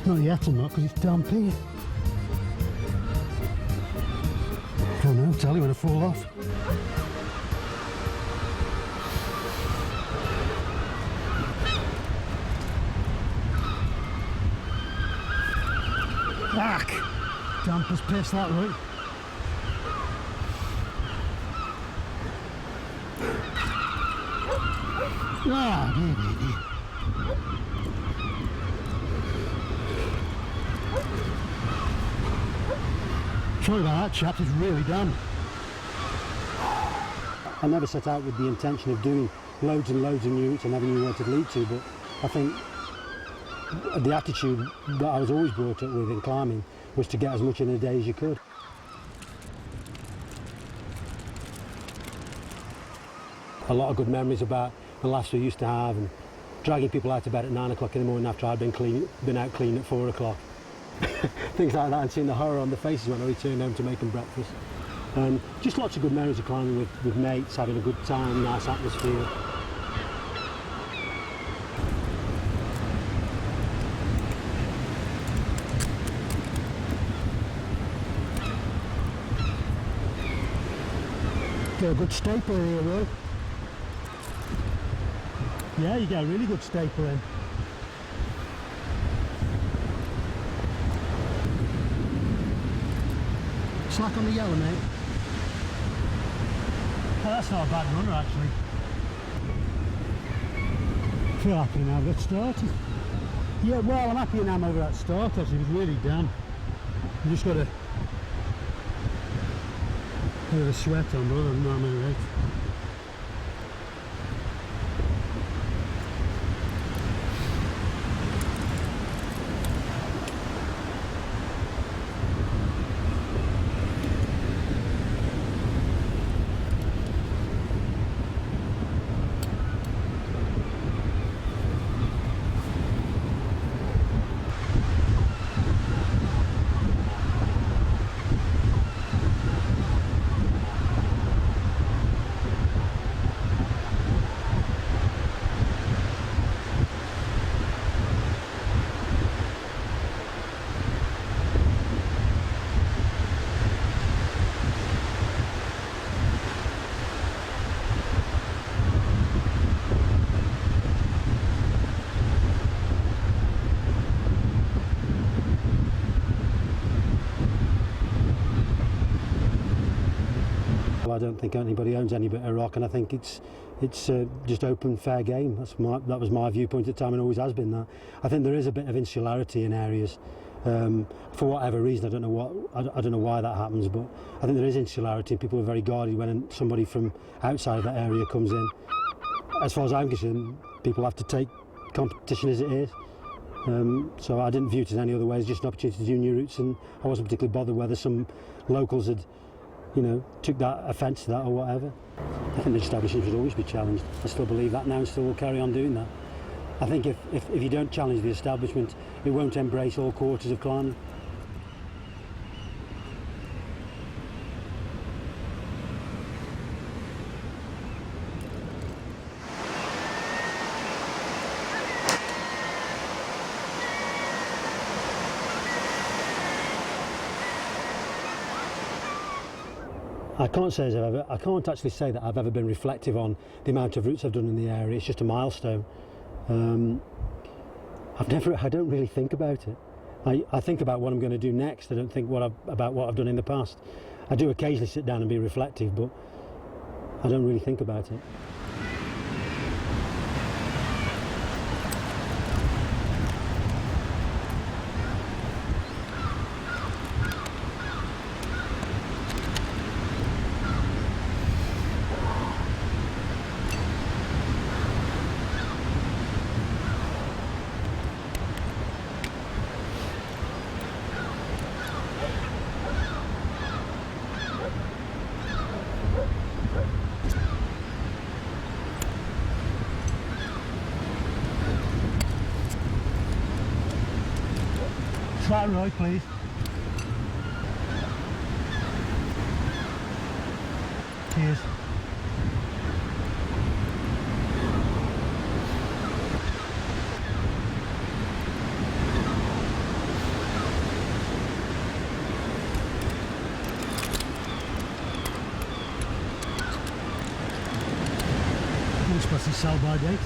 Not yet, I'm not, because it's damp here. I don't know, I'll tell you when I fall off. Yuck! Damp as piss, that route. Ah, dear. Sorry about that, chaps, it's really done. I never set out with the intention of doing loads and loads of new routes and never knew where to lead to, but I think the attitude that I was always brought up with in climbing was to get as much in a day as you could. A lot of good memories about the laughs we used to have and dragging people out of bed at 9 o'clock in the morning after I'd been out clean at 4 o'clock. Things like that, and seeing the horror on the faces when I returned home to make them breakfast. Just lots of good memories of climbing with mates, having a good time, nice atmosphere. Get a good staple here, Will. Yeah, you get a really good staple in. Slack on the yellow, mate. Oh, that's not a bad runner, actually. I feel happy now I've got started. Yeah, well, I'm happy now I'm over that start, actually. It was really damn. You just got a bit of a sweat on, but other than that, I'm all right. I don't think anybody owns any bit of rock, and I think it's just open, fair game. That was my viewpoint at the time, and always has been that. I think there is a bit of insularity in areas, for whatever reason. I don't know why that happens, but I think there is insularity, and people are very guarded when somebody from outside of that area comes in. As far as I'm concerned, people have to take competition as it is. So I didn't view it in any other way. It's just an opportunity to do new routes, and I wasn't particularly bothered whether some locals had, took that offence to that or whatever. I think the establishment should always be challenged. I still believe that now and still will carry on doing that. I think if you don't challenge the establishment, it won't embrace all quarters of climbing. I can't actually say that I've ever been reflective on the amount of routes I've done in the area. It's just a milestone. I don't really think about it. I think about what I'm going to do next. I don't think about what I've done in the past. I do occasionally sit down and be reflective, but I don't really think about it. Flat right, please. Cheers. I'm supposed to sell by date.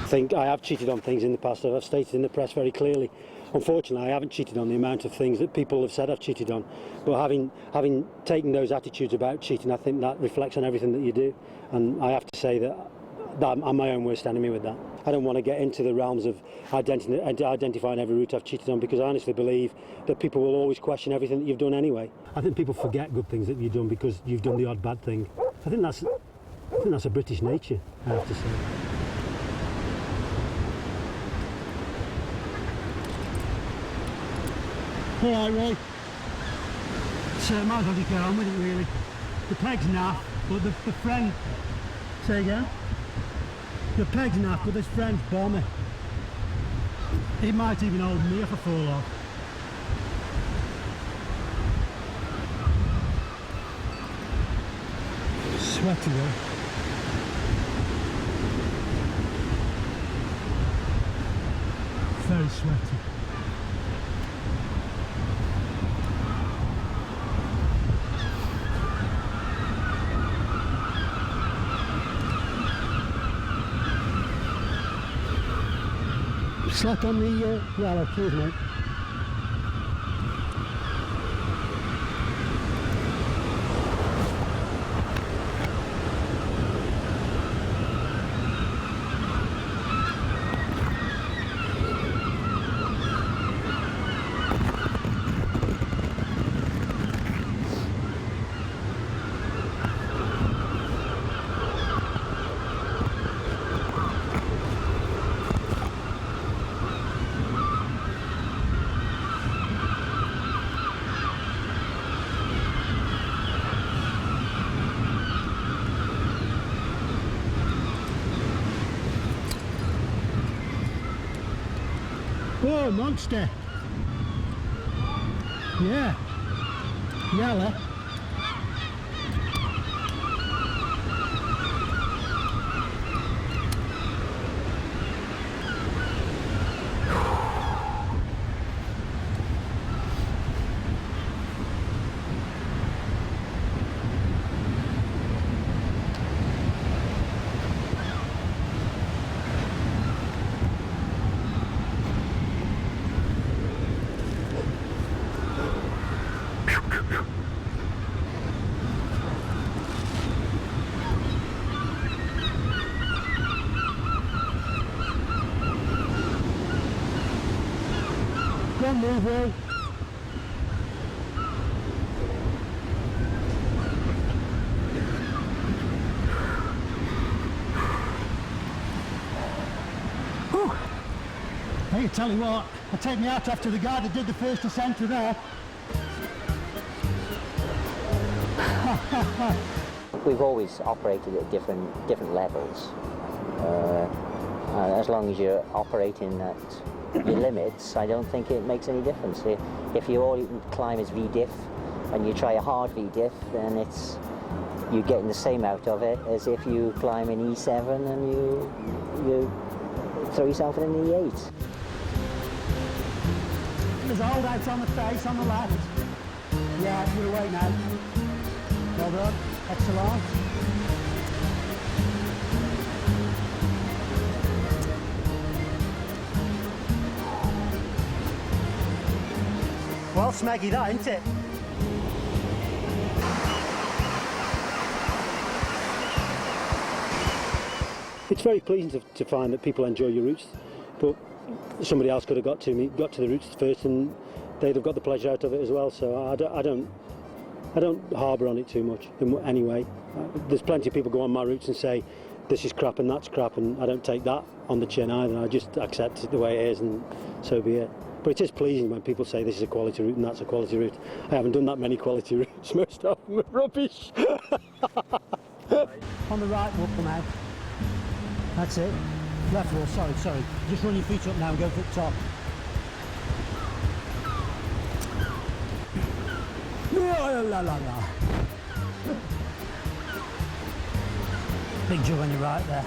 I think I have cheated on things in the past that I've stated in the press very clearly. Unfortunately, I haven't cheated on the amount of things that people have said I've cheated on. But having taken those attitudes about cheating, I think that reflects on everything that you do. And I have to say that I'm my own worst enemy with that. I don't want to get into the realms of identifying every route I've cheated on, because I honestly believe that people will always question everything that you've done anyway. I think people forget good things that you've done because you've done the odd bad thing. I think that's a British nature, I have to say. All right, Ray. So might as well just get on with it, really. The peg's naff, but the friend... Say again? The peg's naff, but this friend's bomber. It might even hold me if I fall off. Sweaty though. Very sweaty. Slack on the well, cheers mate. Oh, monster! Yeah, yellow. Don't move, Ray. Whew. Hey, tell you what, I take me out after the guy that did the first descent to there. We've always operated at different levels. As long as you're operating at your limits, I don't think it makes any difference. If you all you can climb is VDiff and you try a hard VDiff, then you're getting the same out of it as if you climb an E7 and you throw yourself in an E8. There's a holdout on the face on the left. Yeah, you're away now. Well done. Excellent. Well, smeggy that, isn't it? It's very pleasing to find that people enjoy your routes, but somebody else could have got to the routes first, and they'd have got the pleasure out of it as well. So I don't harbour on it too much. Anyway, there's plenty of people go on my routes and say this is crap and that's crap, and I don't take that on the chin either. I just accept it the way it is, and so be it. But it is pleasing when people say this is a quality route and that's a quality route. I haven't done that many quality routes. Most of them are rubbish. On the right, we'll come out. That's it. Left wall, sorry. Just run your feet up now and go for the top. La, la, la. Big jug on your right there.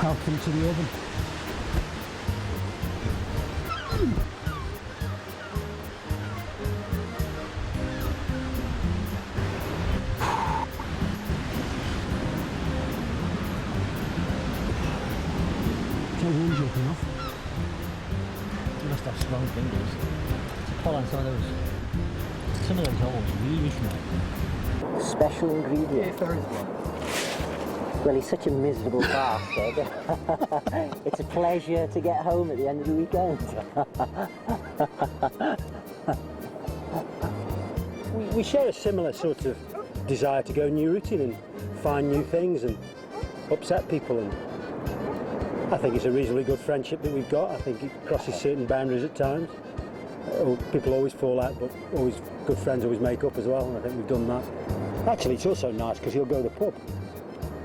Welcome to the oven. Don't wound you up enough. You must have strong fingers to pull on some of those holes really small. Special ingredient? If there is one. Well, he's such a miserable bastard. It's a pleasure to get home at the end of the weekend. We share a similar sort of desire to go new routing and find new things and upset people, and I think it's a reasonably good friendship that we've got. I think it crosses certain boundaries at times. People always fall out, but always good friends always make up as well, and I think we've done that. Actually, it's also nice because he'll go to the pub.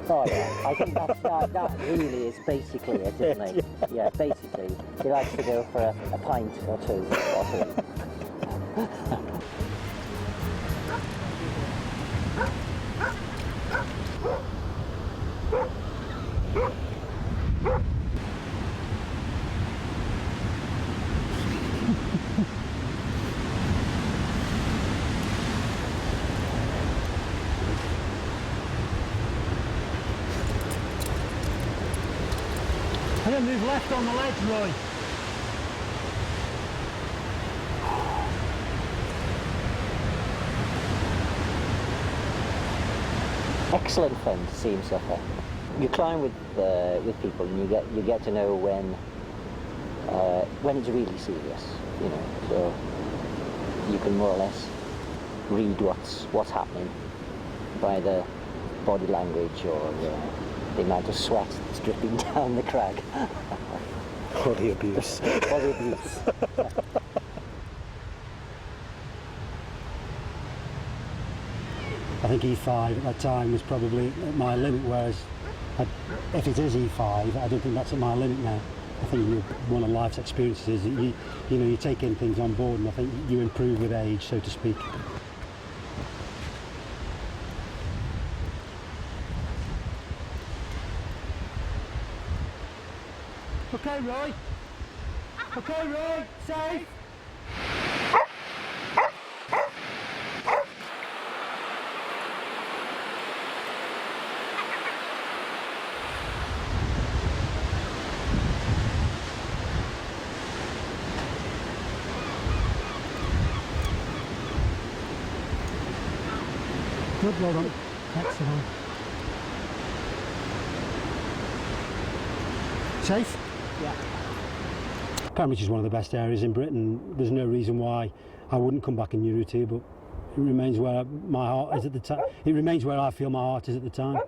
Oh yeah, I think that really is basically it, isn't it? Yeah, basically. He likes to go for a pint or two. Or three. And then move left on the ledge, Roy. Excellent fun to see him suffer. You climb with people, and you get to know when it's really serious, you know. So you can more or less read what's happening by the body language or the amount of sweat that's dripping down the crag. Or the abuse. Or the abuse. I think E5 at that time was probably at my limit, whereas if it is E5, I don't think that's at my limit now. I think one of life's experiences is that you take in things on board, and I think you improve with age, so to speak. Okay, Roy. Okay, Roy. Safe. Good, well done. Excellent. Safe? Yeah. Pembrokeshire is one of the best areas in Britain. There's no reason why I wouldn't come back and new route here, but it remains where my heart is at the time. It remains where I feel my heart is at the time.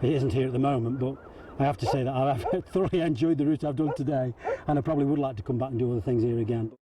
It isn't here at the moment, but I have to say that I've thoroughly enjoyed the route I've done today, and I probably would like to come back and do other things here again.